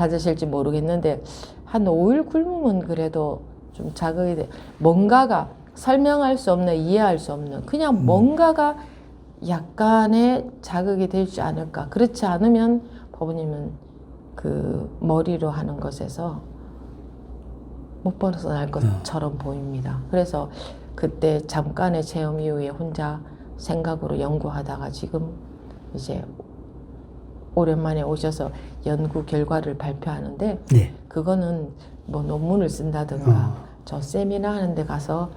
받으실지 모르겠는데 한 5일 굶으면 그래도 좀 자극이 돼. 뭔가가 설명할 수 없는, 이해할 수 없는 그냥 뭔가가 약간의 자극이 되지 않을까. 그렇지 않으면 법원님은 그 머리로 하는 것에서 못 벗어날 것처럼 보입니다. 그래서 그때 잠깐의 체험 이후에 혼자 생각으로 연구하다가 지금 이제 오랜만에 오셔서 연구 결과를 발표하는데 네. 그거는 뭐 논문을 쓴다든가 저 세미나 하는 데 가서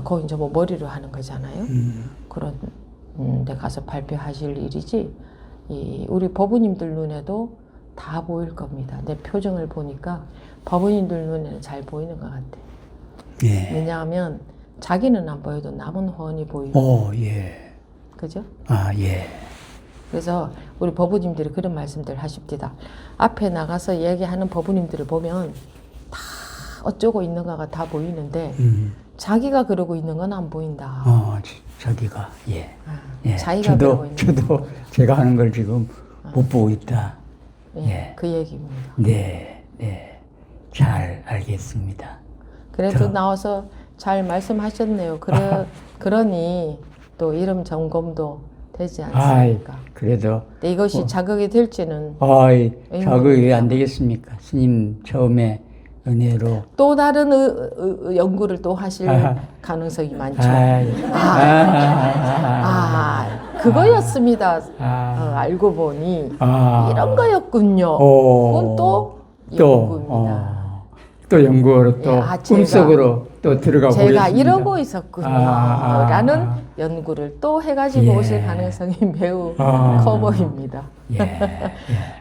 거기 이제 뭐 머리로 하는 거잖아요. 그런 데 가서 발표하실 일이지 우리 법원님들 눈에도 다 보일 겁니다. 내 표정을 보니까 법원님들 눈에는 잘 보이는 것 같아. 예. 왜냐하면 자기는 안 보여도 남은 훤히 보이고. 오, 예. 그죠? 아, 예. 그래서 우리 법우님들이 그런 말씀들 하십니다. 앞에 나가서 얘기하는 법우님들을 보면 다 어쩌고 있는가가 다 보이는데 자기가 그러고 있는 건 안 보인다. 자기가, 예. 예. 자기가 그러고 있는 저도 제가 하는 걸 지금 못 보고 있다. 예, 그 얘기입니다. 네, 네. 잘 알겠습니다. 그래도 나와서 잘 말씀하셨네요. 그러니 또 이름 점검도 되지 않습니까? 그래도. 근데 이것이 자극이 될지는 자극이 안 되겠습니까? 스님 처음에 은혜로. 또 다른 연구를 또 하실 가능성이 많죠. 그거였습니다. 알고 보니 이런 거였군요. 그건 또 연구입니다. 또 연구로 또 꿈속으로 또 들어가 보겠습니다. 제가 이러고 있었군요. 라는 연구를 또 해가지고 오실 가능성이 매우 커 보입니다.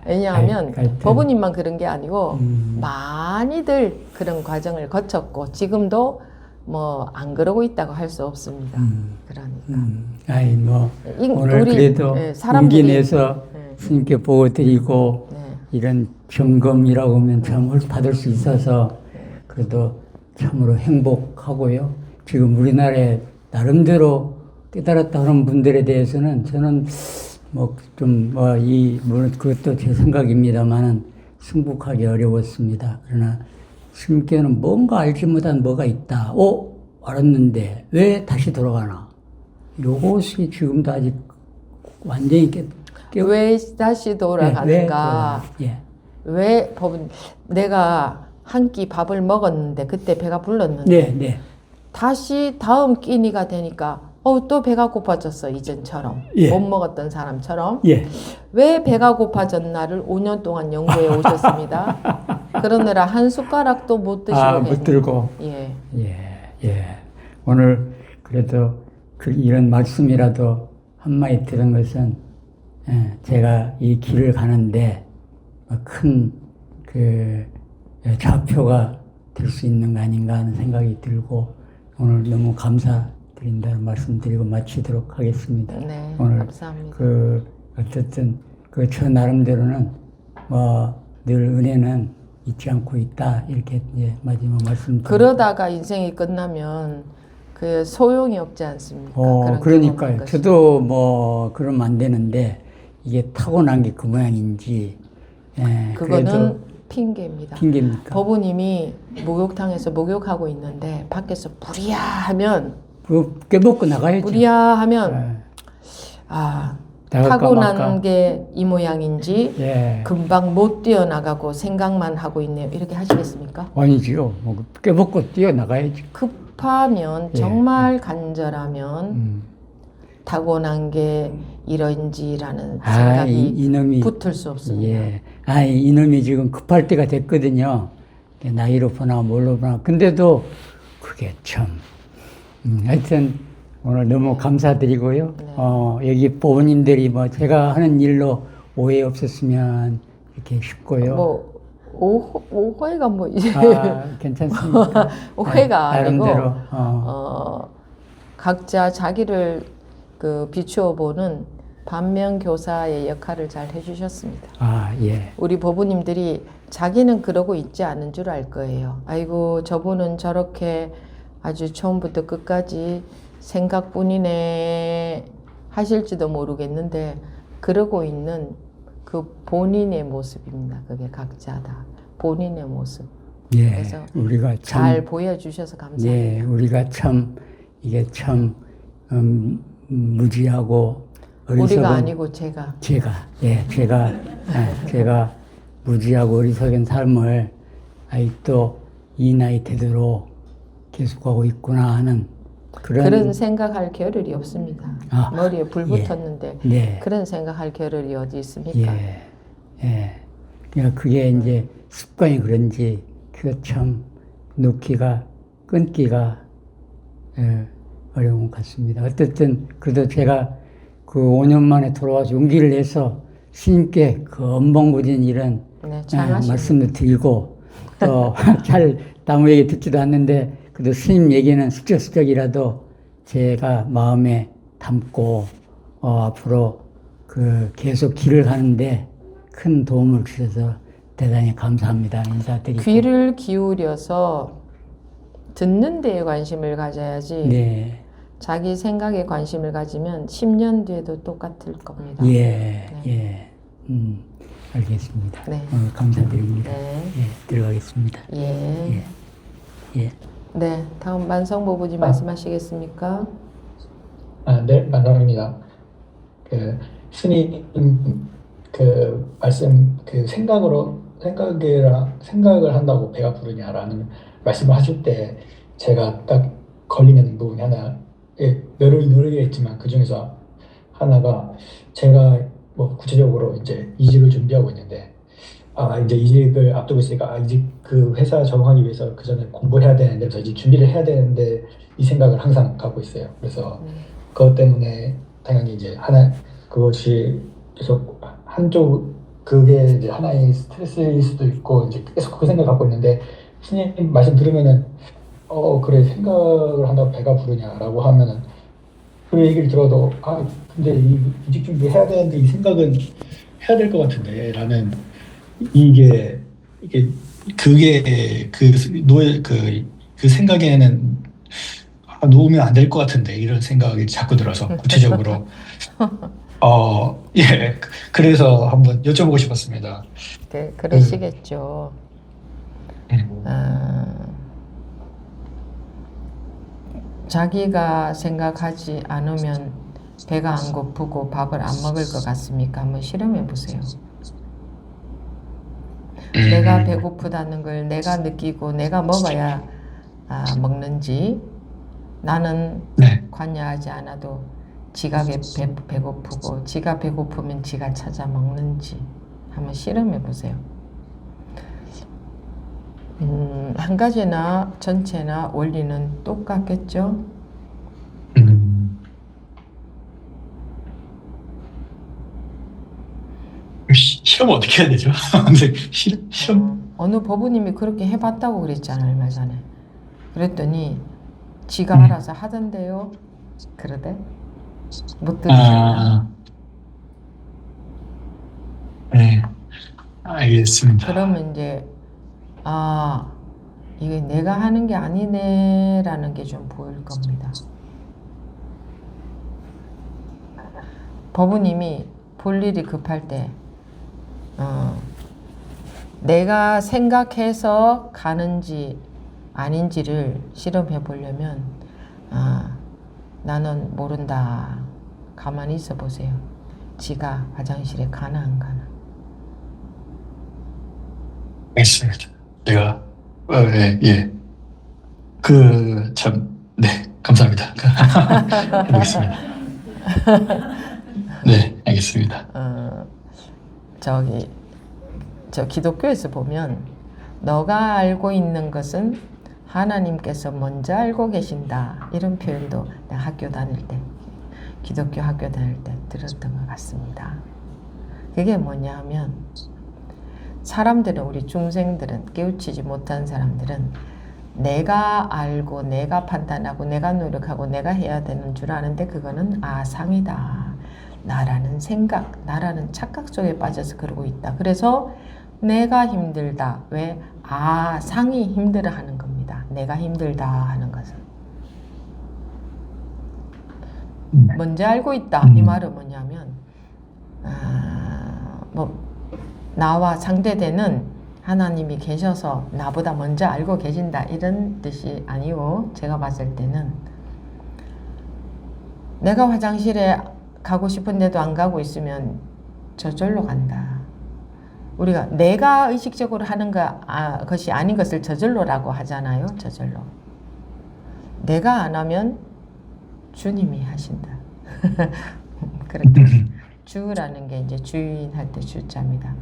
왜냐하면 법우님만 그런 게 아니고 많이들 그런 과정을 거쳤고 지금도 뭐 안 그러고 있다고 할 수 없습니다. 그러니까. 오늘 그래도 용기 내서 스님께 보고드리고 이런 점검이라고 하면 점을 받을 수 있어서 그래도 참으로 행복하고요. 지금 우리나라에 나름대로 깨달았다 하는 분들에 대해서는 저는 물론 그것도 제 생각입니다만은 승복하기 어려웠습니다. 그러나 스님께는 뭔가 알지 못한 뭐가 있다. 알았는데 왜 다시 돌아가나? 요것이 지금도 아직 완전히 왜 다시 돌아가는가? 왜 내가 한 끼 밥을 먹었는데 그때 배가 불렀는데 다시 다음 끼니가 되니까 또 배가 고파졌어. 이전처럼 못 먹었던 사람처럼 왜 배가 고파졌나를 5년 동안 연구해 오셨습니다. 그러느라 한 숟가락도 못 드시고 못 들고 오늘 그래도 이런 말씀이라도 한마디 들은 것은 제가 이 길을 가는데 큰 좌표가 될 수 있는 거 아닌가 하는 생각이 들고 오늘 너무 감사드린다는 말씀드리고 마치도록 하겠습니다. 네, 오늘 감사합니다. 어쨌든 저 나름대로는 늘 은혜는 잊지 않고 있다 이렇게 마지막 말씀드립니다. 그러다가 인생이 끝나면 그 소용이 없지 않습니까? 그러니까요. 저도 그러면 안 되는데 이게 타고난 게 그 모양인지. 그거는 핑계입니다. 핑계입니까? 법우님이 목욕탕에서 목욕하고 있는데 밖에서 부리야하면 깨먹고 나가야죠. 부리야하면 타고난 게 이 모양인지 금방 못 뛰어나가고 생각만 하고 있네요. 이렇게 하시겠습니까? 아니지요. 깨먹고 뛰어나가야죠. 급하면 정말 간절하면 타고난 게 이런지라는 생각이 이놈이 붙을 수 없습니다. 이놈이 지금 급할 때가 됐거든요. 나이로 보나 뭘로 보나. 근데도 그게 참. 하여튼 오늘 너무 감사드리고요. 여기 보호님들이 제가 하는 일로 오해 없었으면 이렇게 싶고요. 오해가 괜찮습니까? 오해가 아니고 나름대로 각자 자기를 비추어 보는 반면교사의 역할을 잘 해주셨습니다. 우리 법우님들이 자기는 그러고 있지 않은 줄 알 거예요. 아이고 저분은 저렇게 아주 처음부터 끝까지 생각뿐이네 하실지도 모르겠는데 그러고 있는 그 본인의 모습입니다. 그게 각자 다 본인의 모습. 예, 그래서 우리가 참, 잘 보여주셔서 감사합니다. 예, 우리가 참 이게 참 무지하고 어리석은 우리가 아니고 제가 제가 무지하고 어리석은 삶을 아직도 이 나이 태도로 계속하고 있구나 하는 그런 생각할 겨를이 없습니다. 아, 머리에 불 예. 붙었는데 네. 그런 생각할 겨를이 어디 있습니까? 예, 예. 그러니까 그게 이제 습관이 그런지 그 참 놓기가 끊기가 어려운 것 같습니다. 어쨌든 그래도 제가 그 5년 만에 돌아와서 용기를 내서 스님께 그 엄봉구진 이런 네, 잘하십니다. 말씀을 드리고 또 잘 남의 얘기 듣지도 않는데 그래도 스님 얘기는 슬쩍슬쩍이라도 제가 마음에 담고 앞으로 그 계속 길을 가는데 큰 도움을 주셔서 대단히 감사합니다. 인사드리고. 귀를 기울여서 듣는 데에 관심을 가져야지 네. 자기 생각에 관심을 가지면 10년 뒤에도 똑같을 겁니다. 예, 네. 예. 알겠습니다. 네. 감사드립니다. 네. 예, 들어가겠습니다. 예. 예. 네, 다음 만성보부님 말씀하시겠습니까? 네, 만성입니다. 그 스님 그 말씀 그 생각을 한다고 배가 부르냐라는 말씀을 하실 때 제가 딱 걸리는 부분이 하나 여러 개 있지만 그 중에서 하나가 제가 뭐 구체적으로 이제 이직을 준비하고 있는데 이제 이직을 앞두고 있으니까 이직 그 회사 적응하기 위해서 그 전에 공부해야 되는데 그래서 이제 준비를 해야 되는데 이 생각을 항상 갖고 있어요. 그래서 그것 때문에 당연히 이제 그것이 계속 한쪽 그게 이제 하나의 스트레스일 수도 있고 이제 계속 그 생각 갖고 있는데 스님 말씀 들으면은 그래 생각을 한다고 배가 부르냐라고 하면은 그 얘기를 들어도 근데 이직 준비 해야 되는데 이 생각은 해야 될 것 같은데 라는 그게 그 생각에는 놓으면 안 될 것 같은데 이런 생각이 자꾸 들어서 구체적으로 예 그래서 한번 여쭤보고 싶었습니다. 네, 그러시겠죠. 자기가 생각하지 않으면 배가 안 고프고 밥을 안 먹을 것 같습니까? 한번 실험해 보세요. 내가 배고프다는 걸 내가 느끼고 내가 먹어야 먹는지 나는 네. 관여하지 않아도 지가 배고프고 지가 배고프면 지가 찾아 먹는지 한번 실험해 보세요. 한 가지나 전체나 원리는 똑같겠죠? 실험 어떻게 해야 되죠? 실험? 어느 법우님이 그렇게 해봤다고 그랬잖아요, 얼마 전에. 그랬더니 지가 알아서 하던데요? 그러대? 못 들으셨나? 네, 알겠습니다. 그러면 이제 이게 내가 하는 게 아니네 라는 게 좀 보일 겁니다. 법우님이 볼 일이 급할 때 내가 생각해서 가는지 아닌지를 실험해 보려면 나는 모른다. 가만히 있어 보세요. 지가 화장실에 가나 안 가나. 알겠습니다. 제가 예. 네, 감사합니다. 해보겠습니다. 네, 알겠습니다. 저 기독교에서 보면 너가 알고 있는 것은 하나님께서 먼저 알고 계신다. 이런 표현도 내가 학교 다닐 때, 기독교 학교 다닐 때 들었던 것 같습니다. 그게 뭐냐 하면 사람들은, 우리 중생들은, 깨우치지 못한 사람들은 내가 알고 내가 판단하고 내가 노력하고 내가 해야 되는 줄 아는데 그거는 아상이다. 나라는 생각, 나라는 착각 속에 빠져서 그러고 있다. 그래서 내가 힘들다. 왜? 상이 힘들어하는 겁니다. 내가 힘들다 하는 것은. 먼저 알고 있다. 이 말은 뭐냐면 뭐 나와 상대되는 하나님이 계셔서 나보다 먼저 알고 계신다 이런 뜻이 아니고, 제가 봤을 때는 내가 화장실에 가고 싶은데도 안 가고 있으면 저절로 간다. 우리가 내가 의식적으로 하는 것이 아닌 것을 저절로라고 하잖아요. 저절로. 내가 안 하면 주님이 하신다. 그렇게 주라는 게 이제 주인 할 때 주자입니다.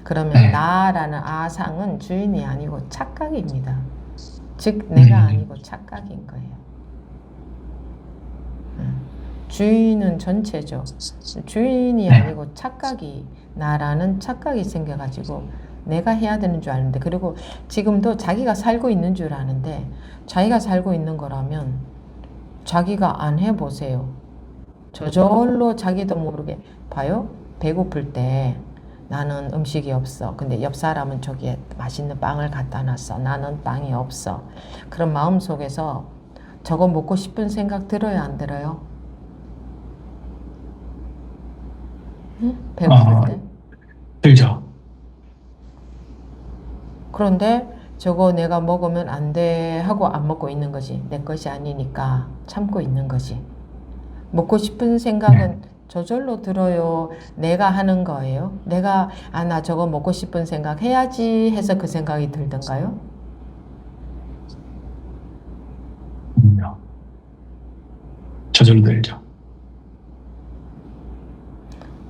그러면 나라는 아상은 주인이 아니고 착각입니다. 즉 내가 아니고 착각인 거예요. 주인은 전체죠. 주인이 아니고 착각이, 나라는 착각이 생겨가지고 내가 해야 되는 줄 아는데, 그리고 지금도 자기가 살고 있는 줄 아는데, 자기가 살고 있는 거라면 자기가 안 해보세요. 저절로 자기도 모르게 봐요. 배고플 때 나는 음식이 없어. 근데 옆 사람은 저기에 맛있는 빵을 갖다 놨어. 나는 빵이 없어. 그런 마음속에서 저거 먹고 싶은 생각 들어요, 안 들어요? 응? 배고플 때? 들죠. 그런데 저거 내가 먹으면 안 돼 하고 안 먹고 있는 거지. 내 것이 아니니까 참고 있는 거지. 먹고 싶은 생각은 저절로 들어요. 내가 하는 거예요. 내가 나 저거 먹고 싶은 생각 해야지 해서 그 생각이 들던가요? 저절로 들죠.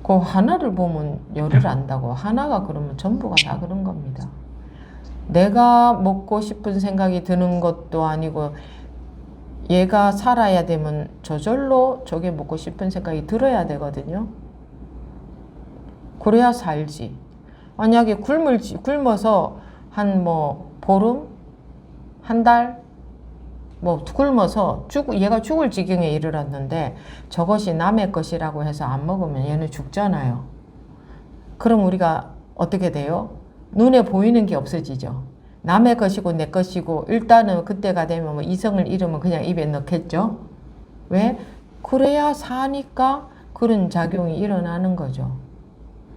그 하나를 보면 열을 안다고. 하나가 그러면 전부가 다 그런 겁니다. 내가 먹고 싶은 생각이 드는 것도 아니고, 얘가 살아야 되면 저절로 저게 먹고 싶은 생각이 들어야 되거든요. 그래야 살지. 만약에 굶어서 한 보름? 한 달? 굶어서 얘가 죽을 지경에 이르렀는데 저것이 남의 것이라고 해서 안 먹으면 얘는 죽잖아요. 그럼 우리가 어떻게 돼요? 눈에 보이는 게 없어지죠. 남의 것이고 내 것이고, 일단은 그때가 되면 이성을 잃으면 그냥 입에 넣겠죠. 왜? 그래야 사니까 그런 작용이 일어나는 거죠.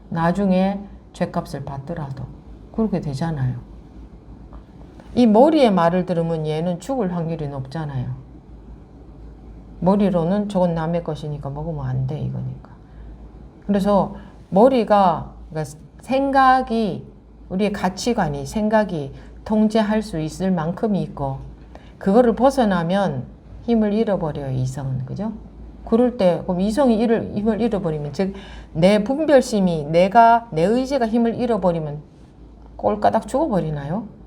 나중에 죗값을 받더라도 그렇게 되잖아요. 이 머리의 말을 들으면 얘는 죽을 확률이 높잖아요. 머리로는 저건 남의 것이니까 먹으면 안 돼, 이거니까. 그래서 머리가, 그러니까 생각이, 우리의 가치관이, 생각이 통제할 수 있을 만큼이 있고, 그거를 벗어나면 힘을 잃어버려요, 이성은. 그죠? 그럴 때, 그럼 이성이 힘을 잃어버리면, 즉, 내 분별심이, 내 의지가 힘을 잃어버리면 꼴까닥 죽어버리나요?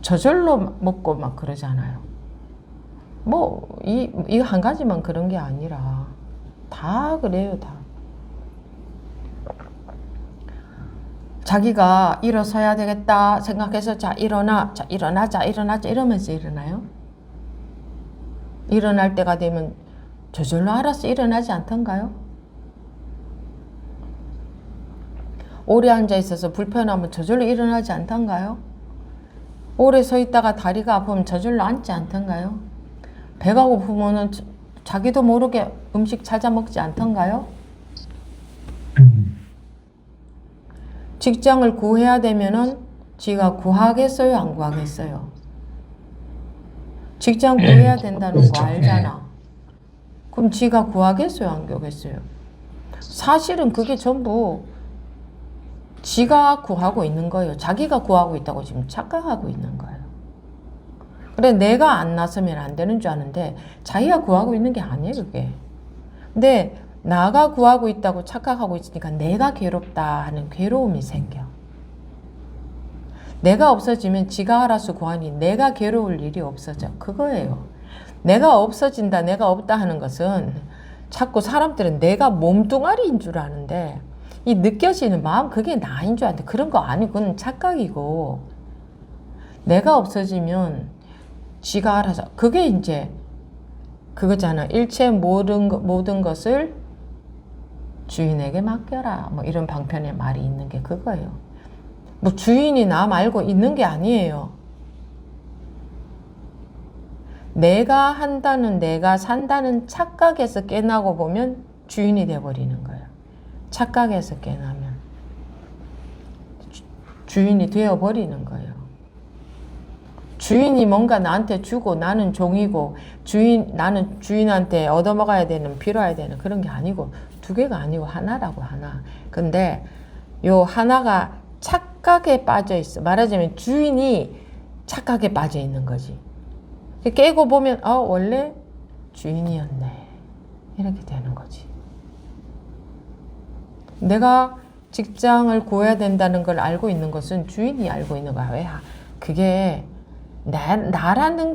저절로 먹고 막 그러잖아요. 이거 한 가지만 그런 게 아니라, 다 그래요, 다. 자기가 일어서야 되겠다 생각해서 일어나자 이러면서 일어나요? 일어날 때가 되면 저절로 알아서 일어나지 않던가요? 오래 앉아 있어서 불편하면 저절로 일어나지 않던가요? 오래 서 있다가 다리가 아프면 저절로 앉지 않던가요? 배가 고프면 자기도 모르게 음식 찾아 먹지 않던가요? 직장을 구해야 되면은 지가 구하겠어요, 안 구하겠어요? 직장 구해야 된다는 그렇죠. 거 알잖아. 그럼 지가 구하겠어요, 안 구하겠어요? 사실은 그게 전부 지가 구하고 있는 거예요. 자기가 구하고 있다고 지금 착각하고 있는 거예요. 그래, 내가 안 나서면 안 되는 줄 아는데 자기가 구하고 있는 게 아니에요, 그게. 근데 나가 구하고 있다고 착각하고 있으니까 내가 괴롭다 하는 괴로움이 생겨. 내가 없어지면 지가 알아서 구하니 내가 괴로울 일이 없어져. 그거예요. 내가 없어진다, 내가 없다 하는 것은 자꾸 사람들은 내가 몸뚱아리인 줄 아는데, 이 느껴지는 마음, 그게 나인 줄 아는데 그런 거 아니고 그건 착각이고, 내가 없어지면 지가 알아서, 그게 이제 그거잖아. 일체 모든 것을 주인에게 맡겨라. 이런 방편의 말이 있는 게 그거예요. 주인이 나 말고 있는 게 아니에요. 내가 한다는, 내가 산다는 착각에서 깨나고 보면 주인이 돼버리는 거예요. 착각에서 깨나면 주인이 되어버리는 거예요. 주인이 뭔가 나한테 주고 나는 종이고 나는 주인한테 얻어먹어야 되는, 빌어야 되는 그런 게 아니고, 두 개가 아니고 하나라고, 하나. 근데 요 하나가 착각에 빠져 있어. 말하자면 주인이 착각에 빠져 있는 거지. 깨고 보면 원래 주인이었네, 이렇게 되는 거지. 내가 직장을 구해야 된다는 걸 알고 있는 것은 주인이 알고 있는 거야. 왜? 그게 나라는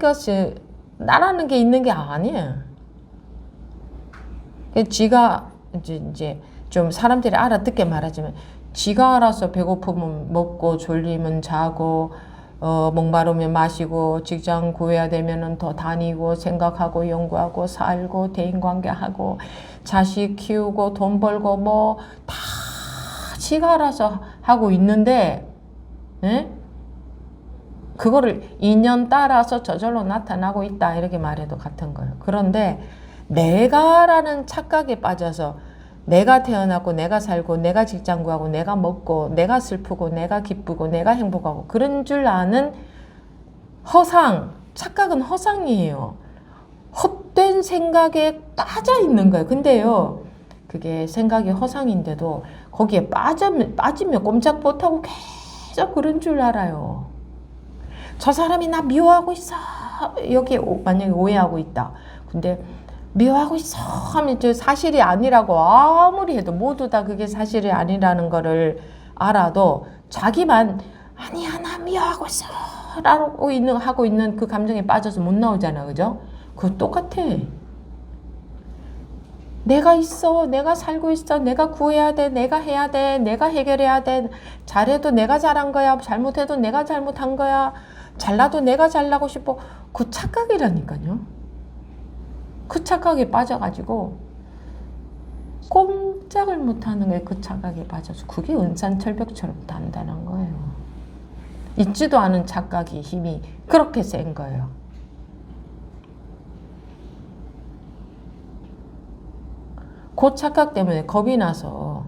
게 있는 게 아니야. 지가 이제 좀 사람들이 알아듣게 말하자면, 지가 알아서 배고프면 먹고 졸리면 자고 목마르면 마시고, 직장 구해야 되면은 더 다니고 생각하고 연구하고 살고 대인관계하고 자식 키우고 돈 벌고 뭐 다 지가 알아서 하고 있는데, 에? 그거를 인연 따라서 저절로 나타나고 있다, 이렇게 말해도 같은 거예요. 그런데 내가라는 착각에 빠져서 내가 태어났고 내가 살고 내가 직장 구하고 내가 먹고 내가 슬프고 내가 기쁘고 내가 행복하고 그런 줄 아는 허상, 착각은 허상이에요. 헛된 생각에 빠져 있는 거예요. 근데요, 그게 생각이 허상인데도 거기에 빠지면 꼼짝 못하고 계속 그런 줄 알아요. 저 사람이 나 미워하고 있어, 여기 만약에 오해하고 있다. 근데 미워하고 있어 하면 저 사실이 아니라고 아무리 해도, 모두 다 그게 사실이 아니라는 거를 알아도 자기만 아니야 나 미워하고 있어 라고 하고 있는 그 감정에 빠져서 못 나오잖아. 그죠? 그거 똑같아. 내가 있어, 내가 살고 있어, 내가 구해야 돼, 내가 해야 돼, 내가 해결해야 돼, 잘해도 내가 잘한 거야, 잘못해도 내가 잘못한 거야, 잘나도 내가 잘나고 싶어. 그 착각이라니까요. 그 착각에 빠져가지고 꼼짝을 못하는 거예요. 그 착각에 빠져서. 그게 은산철벽처럼 단단한 거예요. 있지도 않은 착각이 힘이 그렇게 센 거예요. 그 착각 때문에 겁이 나서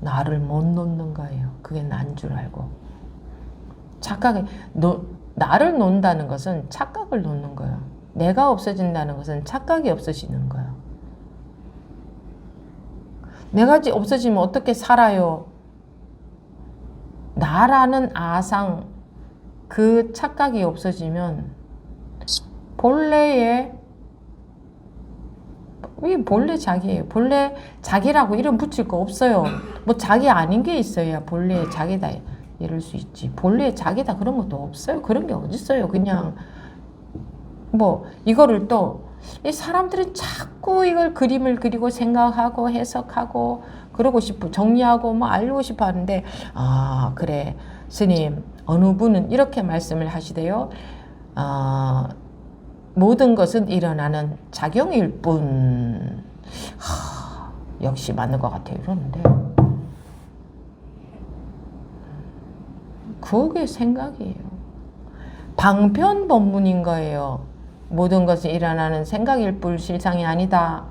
나를 못 놓는 거예요. 그게 난 줄 알고. 착각에 나를 놓는다는 것은 착각을 놓는 거예요. 내가 없어진다는 것은 착각이 없어지는 거예요. 내가 없어지면 어떻게 살아요? 나라는 아상, 그 착각이 없어지면 본래 자기예요. 본래 자기라고 이름 붙일 거 없어요. 뭐 자기 아닌 게 있어야 본래 자기다 이럴 수 있지. 본래 자기다 그런 것도 없어요. 그런 게 어딨어요. 그냥 뭐 이거를 또 이 사람들은 자꾸 이걸 그림을 그리고 생각하고 해석하고 그러고 싶어, 정리하고 뭐 알고 싶어 하는데, 그래 스님 어느 분은 이렇게 말씀을 하시대요. 모든 것은 일어나는 작용일 뿐. 역시 맞는 것 같아요. 이러는데 그게 생각이에요. 방편법문인 거예요. 모든 것이 일어나는 생각일 뿐 실상이 아니다.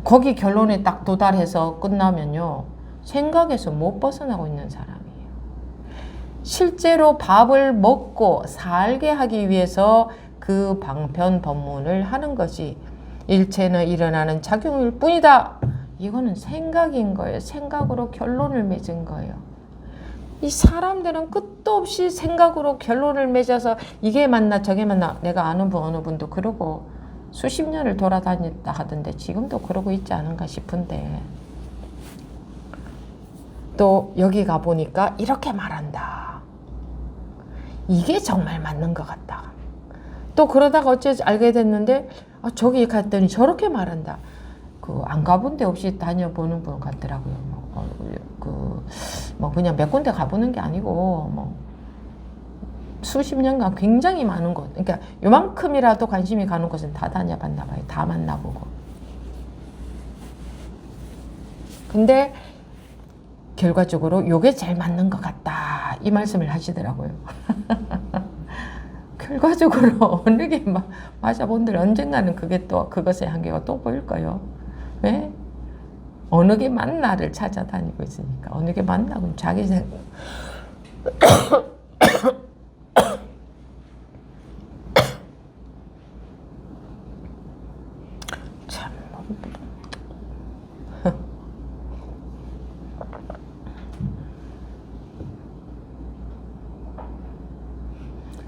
거기 결론에 딱 도달해서 끝나면요, 생각에서 못 벗어나고 있는 사람이에요. 실제로 밥을 먹고 살게 하기 위해서 그 방편법문을 하는 것이 일체는 일어나는 작용일 뿐이다. 이거는 생각인 거예요. 생각으로 결론을 맺은 거예요. 이 사람들은 끝도 없이 생각으로 결론을 맺어서 이게 맞나 저게 맞나. 내가 아는 분 어느 분도 그러고 수십 년을 돌아다녔다 하던데 지금도 그러고 있지 않은가 싶은데, 또 여기 가보니까 이렇게 말한다. 이게 정말 맞는 것 같다. 또 그러다가 어째 알게 됐는데 저기 갔더니 저렇게 말한다. 안 가본 데 없이 다녀보는 분 같더라고요. 뭐 그냥 몇 군데 가보는 게 아니고 뭐 수십 년간 굉장히 많은 곳, 그러니까 요만큼이라도 관심이 가는 곳은 다 다녀봤나 봐요. 다 만나보고. 근데 결과적으로 요게 제일 맞는 것 같다, 이 말씀을 하시더라고요. 결과적으로 어느 게 맞아 본들 언젠가는 그게 또 그것의 한계가 또 보일 거예요. 왜? 어느 게 맞나를 찾아다니고 있으니까 어느 게 맞나고 자기 생각 참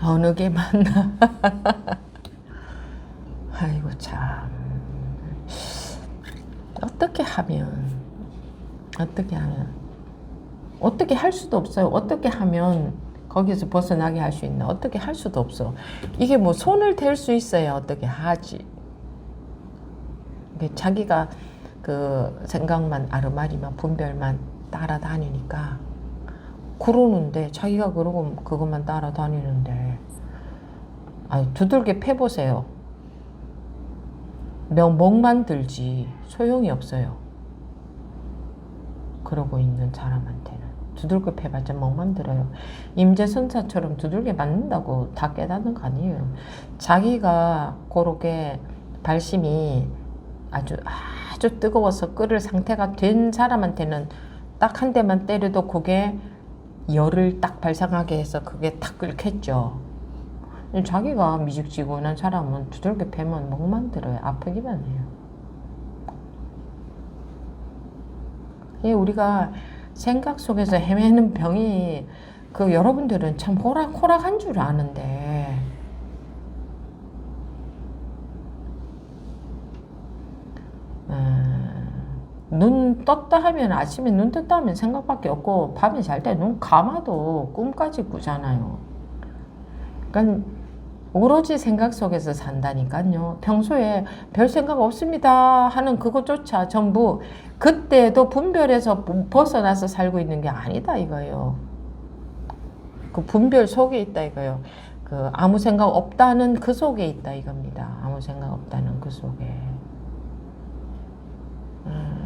어느 게 맞나 아이고 참 어떻게 할 수도 없어요. 어떻게 하면 거기서 벗어나게 할 수 있나? 어떻게 할 수도 없어. 이게 뭐 손을 댈 수 있어야 어떻게 하지. 자기가 그 생각만 아르마리만 분별만 따라다니니까 그러는데 자기가 그러고 그것만 따라다니는데 두들겨 패보세요. 멍만 들지 소용이 없어요. 그러고 있는 사람한테는 두들겨 패봤자 멍만 들어요. 임재선사처럼 두들겨 맞는다고 다 깨닫는 거 아니에요. 자기가 그렇게 발심이 아주 뜨거워서 끓을 상태가 된 사람한테는 딱 한 대만 때려도 그게 열을 딱 발생하게 해서 그게 탁 끓겠죠. 자기가 미직지근한 사람은 두들겨 패면 멍만 들어요. 아프기만 해요. 우리가 생각 속에서 헤매는 병이 여러분들은 참 호락호락한 줄 아는데 눈 떴다 하면 아침에 눈 떴다 하면 생각밖에 없고 밤에 잘 때 눈 감아도 꿈까지 꾸잖아요. 그러니까 오로지 생각 속에서 산다니까요. 평소에 별 생각 없습니다 하는 그것조차 전부 그때도 분별에서 벗어나서 살고 있는 게 아니다 이거예요. 그 분별 속에 있다 이거예요. 아무 생각 없다는 그 속에 있다 이겁니다. 아무 생각 없다는 그 속에.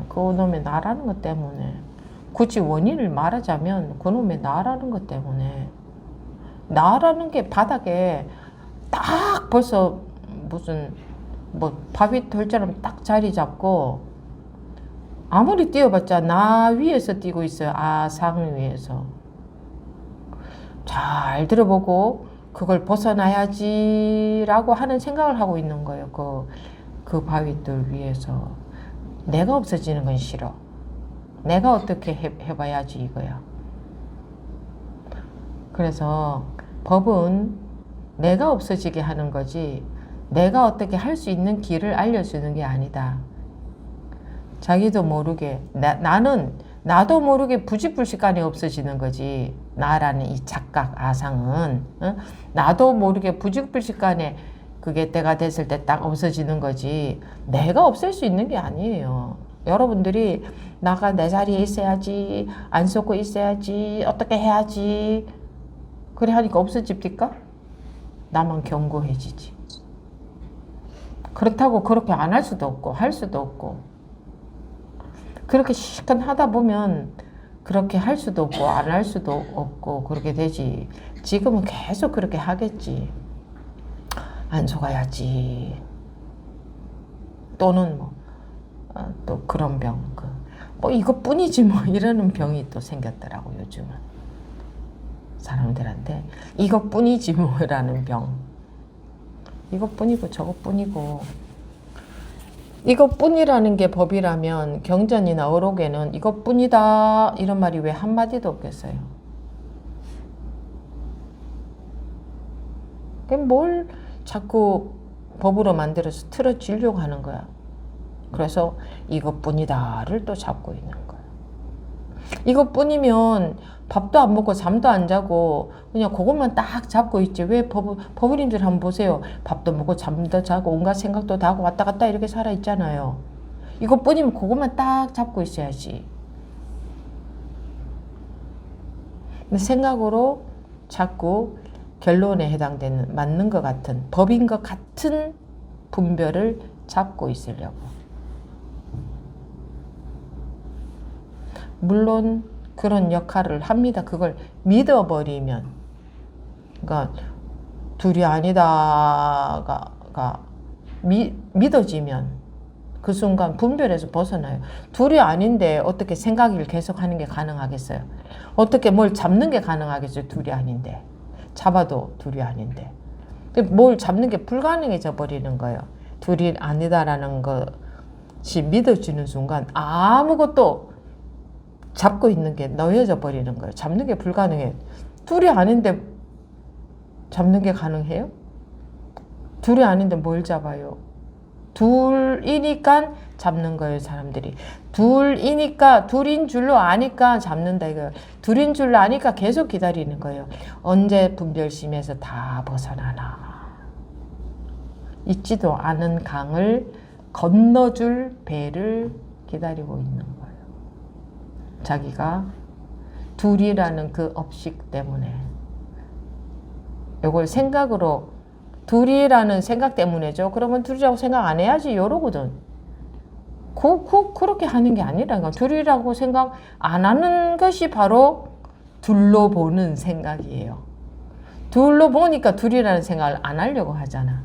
그놈의 나라는 것 때문에 굳이 원인을 말하자면 그놈의 나라는 것 때문에 나라는 게 바닥에 딱 벌써 무슨 바위 돌처럼 딱 자리 잡고 아무리 뛰어봤자 나 위에서 뛰고 있어요. 아상 위에서. 잘 들어보고 그걸 벗어나야지 라고 하는 생각을 하고 있는 거예요. 그 바위돌 위에서. 내가 없어지는 건 싫어. 내가 어떻게 해봐야지 이거야. 그래서 법은 내가 없어지게 하는 거지 내가 어떻게 할 수 있는 길을 알려주는 게 아니다. 자기도 모르게 나도 모르게 부지불식간에 없어지는 거지. 나라는 이 착각 아상은 나도 모르게 부지불식간에 그게 때가 됐을 때 딱 없어지는 거지 내가 없앨 수 있는 게 아니에요. 여러분들이 나가 내 자리에 있어야지 안 쏟고 있어야지 어떻게 해야지 그래 하니까 없어집니까? 나만 견고해지지. 그렇다고 그렇게 안 할 수도 없고 할 수도 없고 그렇게 시간 하다 보면 그렇게 할 수도 없고 안 할 수도 없고 그렇게 되지. 지금은 계속 그렇게 하겠지. 안 속아야지. 또는 또 그런 병, 이것뿐이지 이러는 병이 또 생겼더라고 요즘은 사람들한테. 이것뿐이지 라는 병. 이것뿐이고 저것뿐이고. 이것뿐이라는 게 법이라면 경전이나 어록에는 이것뿐이다 이런 말이 왜 한마디도 없겠어요. 뭘 자꾸 법으로 만들어서 틀어주려고 하는 거야. 그래서 이것뿐이다를 또 잡고 있는 거야. 이것뿐이면 밥도 안 먹고 잠도 안 자고 그냥 그것만 딱 잡고 있지. 왜 법우님들 한번 보세요. 밥도 먹고 잠도 자고 온갖 생각도 다 하고 왔다 갔다 이렇게 살아 있잖아요. 이것뿐이면 그것만 딱 잡고 있어야지. 근데 생각으로 자꾸 결론에 해당되는 맞는 것 같은 법인 것 같은 분별을 잡고 있으려고. 물론 그런 역할을 합니다. 그걸 믿어버리면, 그러니까 둘이 아니다가 믿어지면 그 순간 분별에서 벗어나요. 둘이 아닌데 어떻게 생각을 계속하는 게 가능하겠어요? 어떻게 뭘 잡는 게 가능하겠어요? 둘이 아닌데. 잡아도 둘이 아닌데. 뭘 잡는 게 불가능해져 버리는 거예요. 둘이 아니다라는 것이 믿어지는 순간 아무것도 잡고 있는 게 놓여져 버리는 거예요. 잡는 게 불가능해. 둘이 아닌데 잡는 게 가능해요? 둘이 아닌데 뭘 잡아요? 둘이니까 잡는 거예요, 사람들이. 둘이니까, 둘인 줄로 아니까 잡는다 이거예요. 둘인 줄로 아니까 계속 기다리는 거예요. 언제 분별심에서 다 벗어나나. 있지도 않은 강을 건너줄 배를 기다리고 있는 거예요. 자기가 둘이라는 그 업식 때문에. 이걸 생각으로 둘이라는 생각 때문에죠. 그러면 둘이라고 생각 안 해야지 이러거든. 그렇게 하는 게 아니라니까. 둘이라고 생각 안 하는 것이 바로 둘로 보는 생각이에요. 둘로 보니까 둘이라는 생각을 안 하려고 하잖아.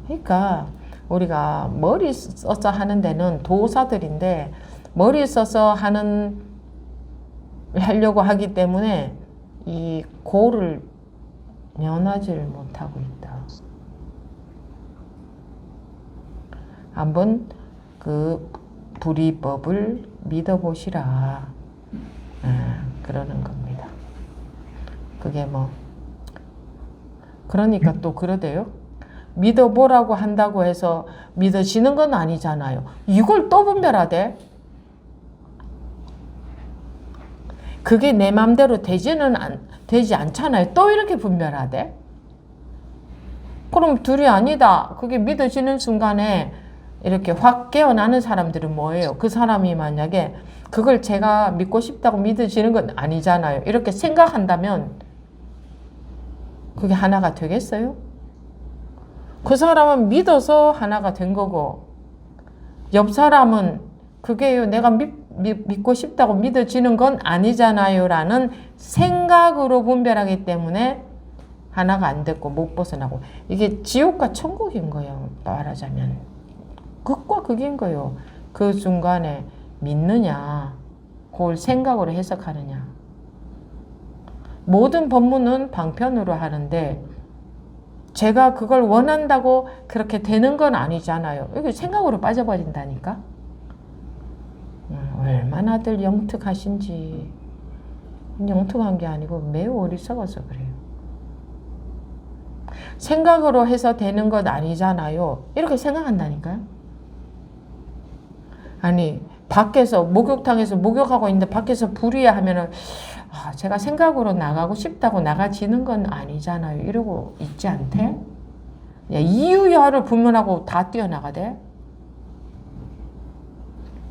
그러니까 우리가 머리 써서 하는 데는 도사들인데 머리 써서 하려고 하기 때문에 이 고를 면하지를 못하고 있다. 한번 그 불이법을 믿어보시라. 그러는 겁니다. 그게 뭐 그러니까 또 그러대요. 믿어보라고 한다고 해서 믿어지는 건 아니잖아요. 이걸 또 분별하대. 그게 내 맘대로 되지 않잖아요. 또 이렇게 분별하대. 그럼 둘이 아니다. 그게 믿어지는 순간에 이렇게 확 깨어나는 사람들은 뭐예요? 그 사람이 만약에 그걸 제가 믿고 싶다고 믿어지는 건 아니잖아요. 이렇게 생각한다면 그게 하나가 되겠어요? 그 사람은 믿어서 하나가 된 거고 옆 사람은 그게요 내가 믿고 싶다고 믿어지는 건 아니잖아요 라는 생각으로 분별하기 때문에 하나가 안 됐고 못 벗어나고 이게 지옥과 천국인 거예요. 말하자면 극과 극인 거예요. 그 중간에 믿느냐 그걸 생각으로 해석하느냐. 모든 법문은 방편으로 하는데 제가 그걸 원한다고 그렇게 되는 건 아니잖아요. 이게 생각으로 빠져버린다니까. 얼마나들 영특하신지. 영특한 게 아니고 매우 어리석어서 그래요. 생각으로 해서 되는 것 아니잖아요. 이렇게 생각한다니까요. 아니 밖에서 목욕탕에서 목욕하고 있는데 밖에서 불이야 하면은 제가 생각으로 나가고 싶다고 나가지는 건 아니잖아요. 이러고 있지 않대? 이유 여하를 불문하고 다 뛰어나가대?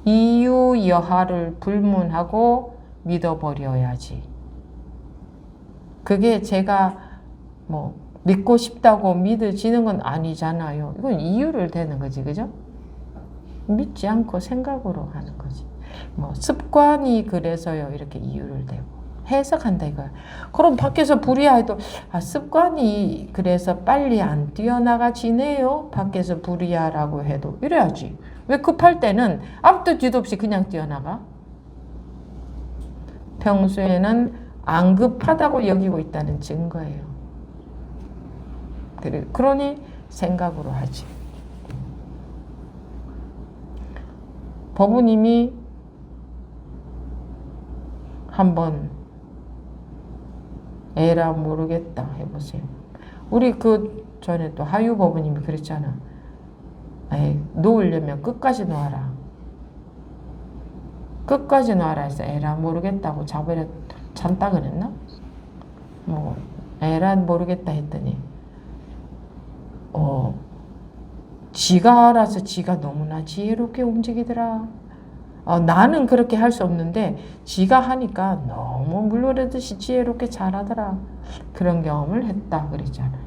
이유 여하를 불문하고 믿어버려야지. 그게 제가 뭐 믿고 싶다고 믿어지는 건 아니잖아요. 이건 이유를 대는 거지, 그죠? 믿지 않고 생각으로 하는 거지. 뭐 습관이 그래서요 이렇게 이유를 대고 해석한다 이거야. 그럼 밖에서 불이야 해도 습관이 그래서 빨리 안 뛰어나가지네요. 밖에서 불이야라고 해도 이래야지. 왜 급할 때는 앞도 뒤도 없이 그냥 뛰어나가? 평소에는 안 급하다고 여기고 있다는 증거예요. 그러니 생각으로 하지. 법우님이 한번 에라 모르겠다 해보세요. 우리 그 전에 또 하유 법우님이 그랬잖아. 놓으려면 끝까지 놓아라. 끝까지 놓아라 해서 에라 모르겠다고 잡으려 참다 그랬나? 뭐 에라 모르겠다 했더니 지가 알아서 지가 너무나 지혜롭게 움직이더라. 나는 그렇게 할 수 없는데 지가 하니까 너무 물놀이듯이 지혜롭게 잘하더라. 그런 경험을 했다 그랬잖아요.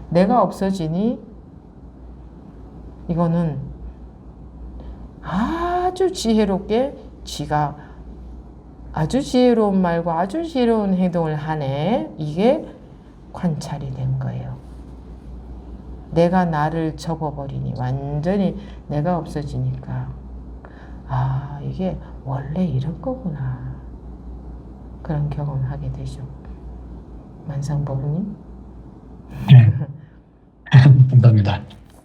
내가 없어지니 이거는 아주 지혜롭게 지가 아주 지혜로운 말과 아주 지혜로운 행동을 하네. 이게 관찰이 된 거예요. 내가 나를 접어버리니 완전히 내가 없어지니까 아 이게 원래 이런 거구나 그런 경험을 하게 되죠. 만상법님. 네. 감사합니다.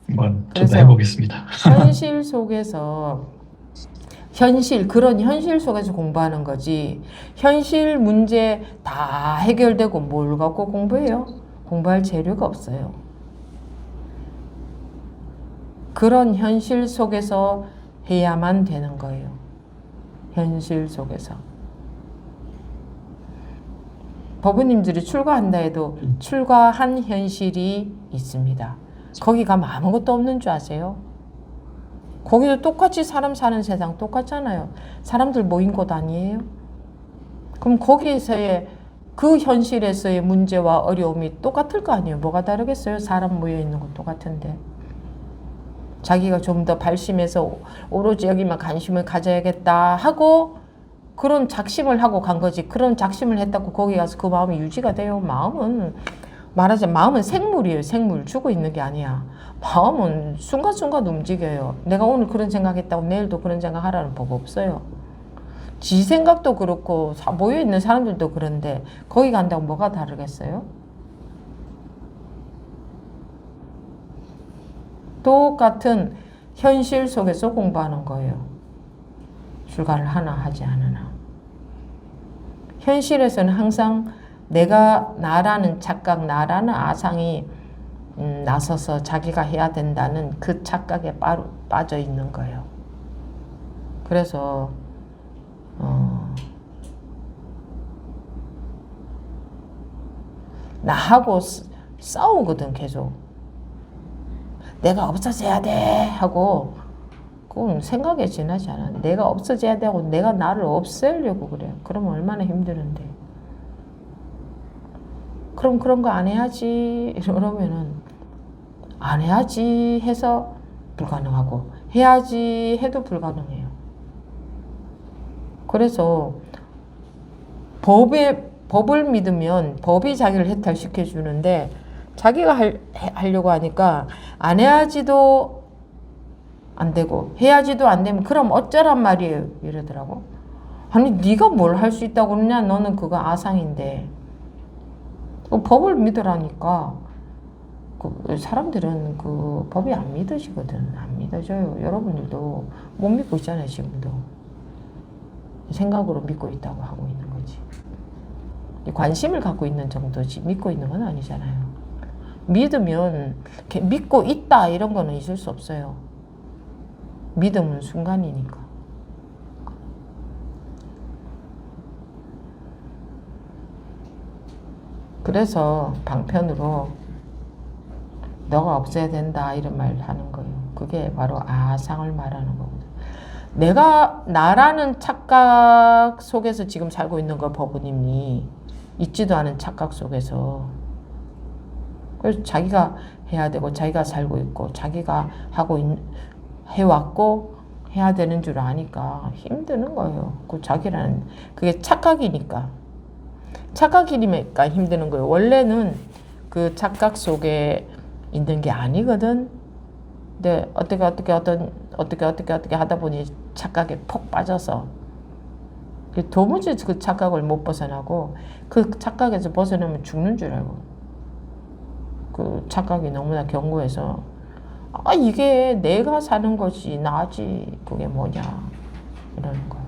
한번 좀 더 그래서 해보겠습니다. 현실 속에서 그런 현실 속에서 공부하는 거지 현실 문제 다 해결되고 뭘 갖고 공부해요? 공부할 재료가 없어요. 그런 현실 속에서 해야만 되는 거예요. 현실 속에서. 법원님들이 출가한다 해도 출가한 현실이 있습니다. 거기 가면 아무것도 없는 줄 아세요? 거기도 똑같이 사람 사는 세상 똑같잖아요. 사람들 모인 곳 아니에요? 그럼 거기에서의 그 현실에서의 문제와 어려움이 똑같을 거 아니에요? 뭐가 다르겠어요? 사람 모여 있는 건 똑같은데. 자기가 좀 더 발심해서 오로지 여기만 관심을 가져야겠다 하고 그런 작심을 하고 간 거지. 그런 작심을 했다고 거기 가서 그 마음이 유지가 돼요. 말하자면 마음은 생물이에요. 생물. 죽어 있는 게 아니야. 마음은 순간순간 움직여요. 내가 오늘 그런 생각했다고 내일도 그런 생각하라는 법 없어요. 지 생각도 그렇고 모여있는 사람들도 그런데 거기 간다고 뭐가 다르겠어요? 똑같은 현실 속에서 공부하는 거예요. 출가를 하나 하지 않으나. 현실에서는 항상 내가 나라는 착각, 나라는 아상이 나서서 자기가 해야 된다는 그 착각에 빠져 있는 거예요. 그래서 나하고 싸우거든 계속. 내가 없어져야 돼 하고 그건 생각에 지나지 않아. 내가 없어져야 되고 내가 나를 없애려고 그래요. 그러면 얼마나 힘드는데. 그럼 그런 거 안 해야지 이러면은 안 해야지 해서 불가능하고 해야지 해도 불가능해요. 그래서 법을 믿으면 법이 자기를 해탈시켜 주는데 자기가 하려고 하니까 안 해야지도 안 되고 해야지도 안 되면 그럼 어쩌란 말이에요 이러더라고. 아니 네가 뭘 할 수 있다고 그러냐. 너는 그거 아상인데 법을 믿으라니까. 사람들은 그 법이 안 믿어지거든. 안 믿어져요. 여러분들도 못 믿고 있잖아요. 지금도 생각으로 믿고 있다고 하고 있는 거지. 관심을 갖고 있는 정도지 믿고 있는 건 아니잖아요. 믿으면 믿고 있다 이런 거는 있을 수 없어요. 믿음은 순간이니까. 그래서 방편으로 너가 없어야 된다 이런 말 하는 거예요. 그게 바로 아상을 말하는 거거든. 내가 나라는 착각 속에서 지금 살고 있는 거 법우님이 있지도 않은 착각 속에서. 그래서 자기가 해야 되고 자기가 살고 있고 자기가 해왔고 해야 되는 줄 아니까 힘드는 거예요. 그 자기라는 그게 착각이니까. 착각이니까 힘드는 거예요. 원래는 그 착각 속에 있는 게 아니거든. 근데 어떻게 하다 보니 착각에 폭 빠져서 도무지 그 착각을 못 벗어나고 그 착각에서 벗어나면 죽는 줄 알고 그 착각이 너무나 견고해서 이게 내가 사는 것이 나지 그게 뭐냐 이러는 거예요.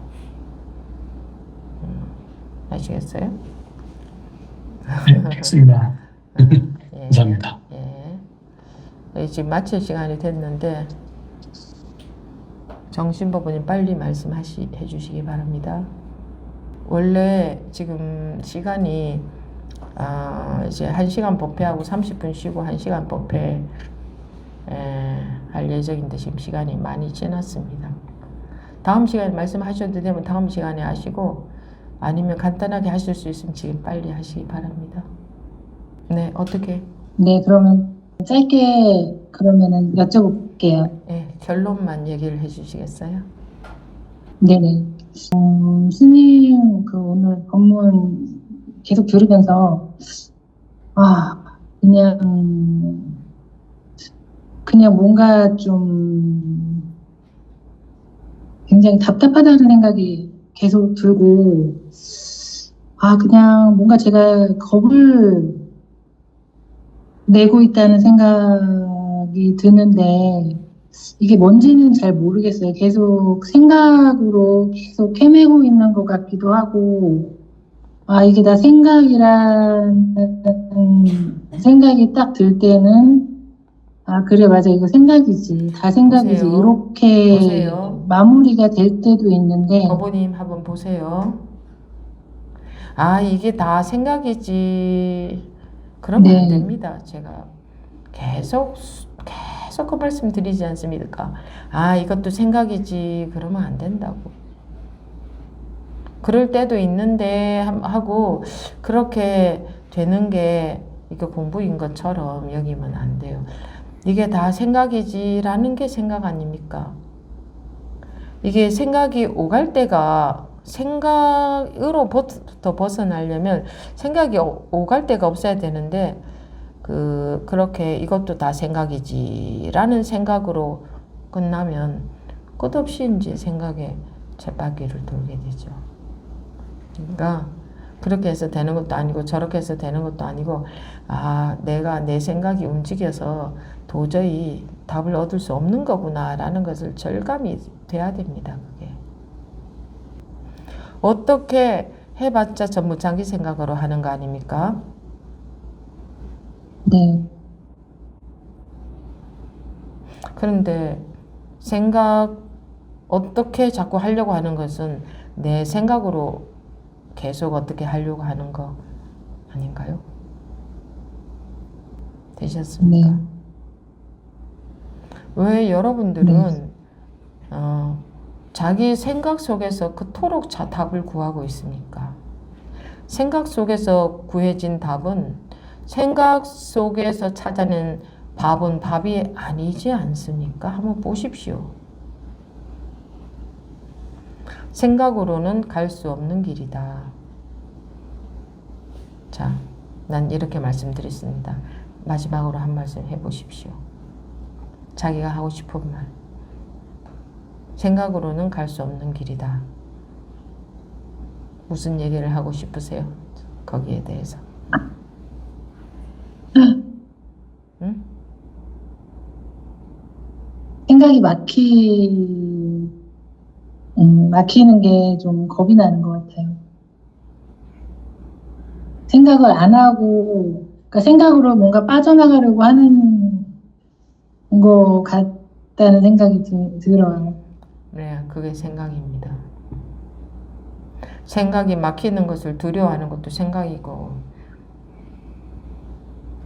아시겠어요? 네, 됐습니다. 예, 감사합니다. 예. 지금 마칠 시간이 됐는데 정신법원님 빨리 말씀해 주시기 바랍니다. 원래 지금 시간이 이제 1시간 법회하고 30분 쉬고 1시간 법회 할 예정인데 지금 시간이 많이 지났습니다. 다음 시간에 말씀하셔도 되면 다음 시간에 하시고 아니면 간단하게 하실 수 있으면 지금 빨리 하시기 바랍니다. 네, 어떻게? 네, 그러면 짧게 그러면은 여쭤볼게요. 네, 결론만 얘기를 해주시겠어요? 네네. 스님 그 오늘 법문 계속 들으면서 그냥 그냥 뭔가 좀 굉장히 답답하다는 생각이 계속 들고, 그냥 뭔가 제가 겁을 내고 있다는 생각이 드는데, 이게 뭔지는 잘 모르겠어요. 계속 생각으로 계속 헤매고 있는 것 같기도 하고, 이게 다 생각이란 생각이 딱 들 때는, 그래, 맞아. 이거 생각이지. 다 생각이지. 보세요. 이렇게 보세요. 마무리가 될 때도 있는데, 거부님 한번 보세요. 이게 다 생각이지. 그러면 안 네, 됩니다. 제가 계속 그 말씀 드리지 않습니까? 이것도 생각이지. 그러면 안 된다고. 그럴 때도 있는데 하고 그렇게 되는 게 이거 공부인 것처럼 여기면 안 돼요. 이게 다 생각이지라는 게 생각 아닙니까? 이게 생각이 오갈 때가 생각으로부터 벗어나려면 생각이 오갈 때가 없어야 되는데 그렇게 이것도 다 생각이지라는 생각으로 끝나면 끝없이 이제 생각에 쳇바퀴를 돌게 되죠. 그러니까 그렇게 해서 되는 것도 아니고 저렇게 해서 되는 것도 아니고 내가 내 생각이 움직여서 도저히 답을 얻을 수 없는 거구나라는 것을 절감이 돼야 됩니다. 그게 어떻게 해봤자 전부 자기 생각으로 하는 거 아닙니까? 네, 그런데 생각 어떻게 자꾸 하려고 하는 것은 내 생각으로 계속 어떻게 하려고 하는 거 아닌가요? 되셨습니까? 네. 왜 여러분들은 자기 생각 속에서 그토록 답을 구하고 있습니까? 생각 속에서 구해진 답은 생각 속에서 찾아낸 밥은 밥이 아니지 않습니까? 한번 보십시오. 생각으로는 갈 수 없는 길이다. 자, 난 이렇게 말씀드렸습니다. 마지막으로 한 말씀 해보십시오. 자기가 하고 싶은 말. 생각으로는 갈 수 없는 길이다. 무슨 얘기를 하고 싶으세요? 거기에 대해서. 응? 생각이 막히는 게 좀 겁이 나는 것 같아요. 생각을 안 하고, 그러니까 생각으로 뭔가 빠져나가려고 하는 것 같다는 생각이 들어요. 네, 그게 생각입니다. 생각이 막히는 것을 두려워하는 것도 생각이고,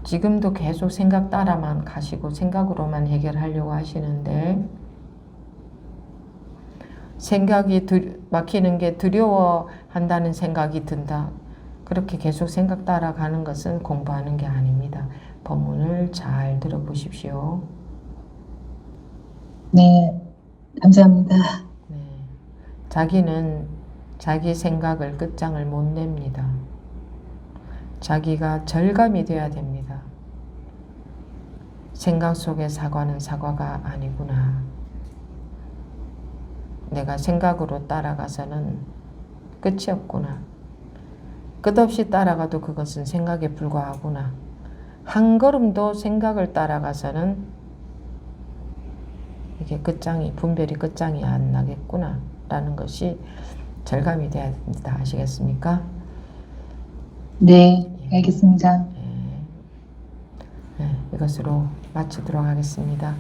지금도 계속 생각 따라만 가시고 생각으로만 해결하려고 하시는데, 생각이 막히는 게 두려워한다는 생각이 든다. 그렇게 계속 생각 따라가는 것은 공부하는 게 아닙니다. 법문을 잘 들어보십시오. 네, 감사합니다. 네. 자기는 자기 생각을 끝장을 못 냅니다. 자기가 절감이 돼야 됩니다. 생각 속의 사과는 사과가 아니구나. 내가 생각으로 따라가서는 끝이 없구나. 끝없이 따라가도 그것은 생각에 불과하구나. 한 걸음도 생각을 따라가서는 이게 분별이 끝장이 안 나겠구나 라는 것이 절감이 돼야 됩니다. 아시겠습니까? 네, 알겠습니다. 네, 이것으로 마치도록 하겠습니다.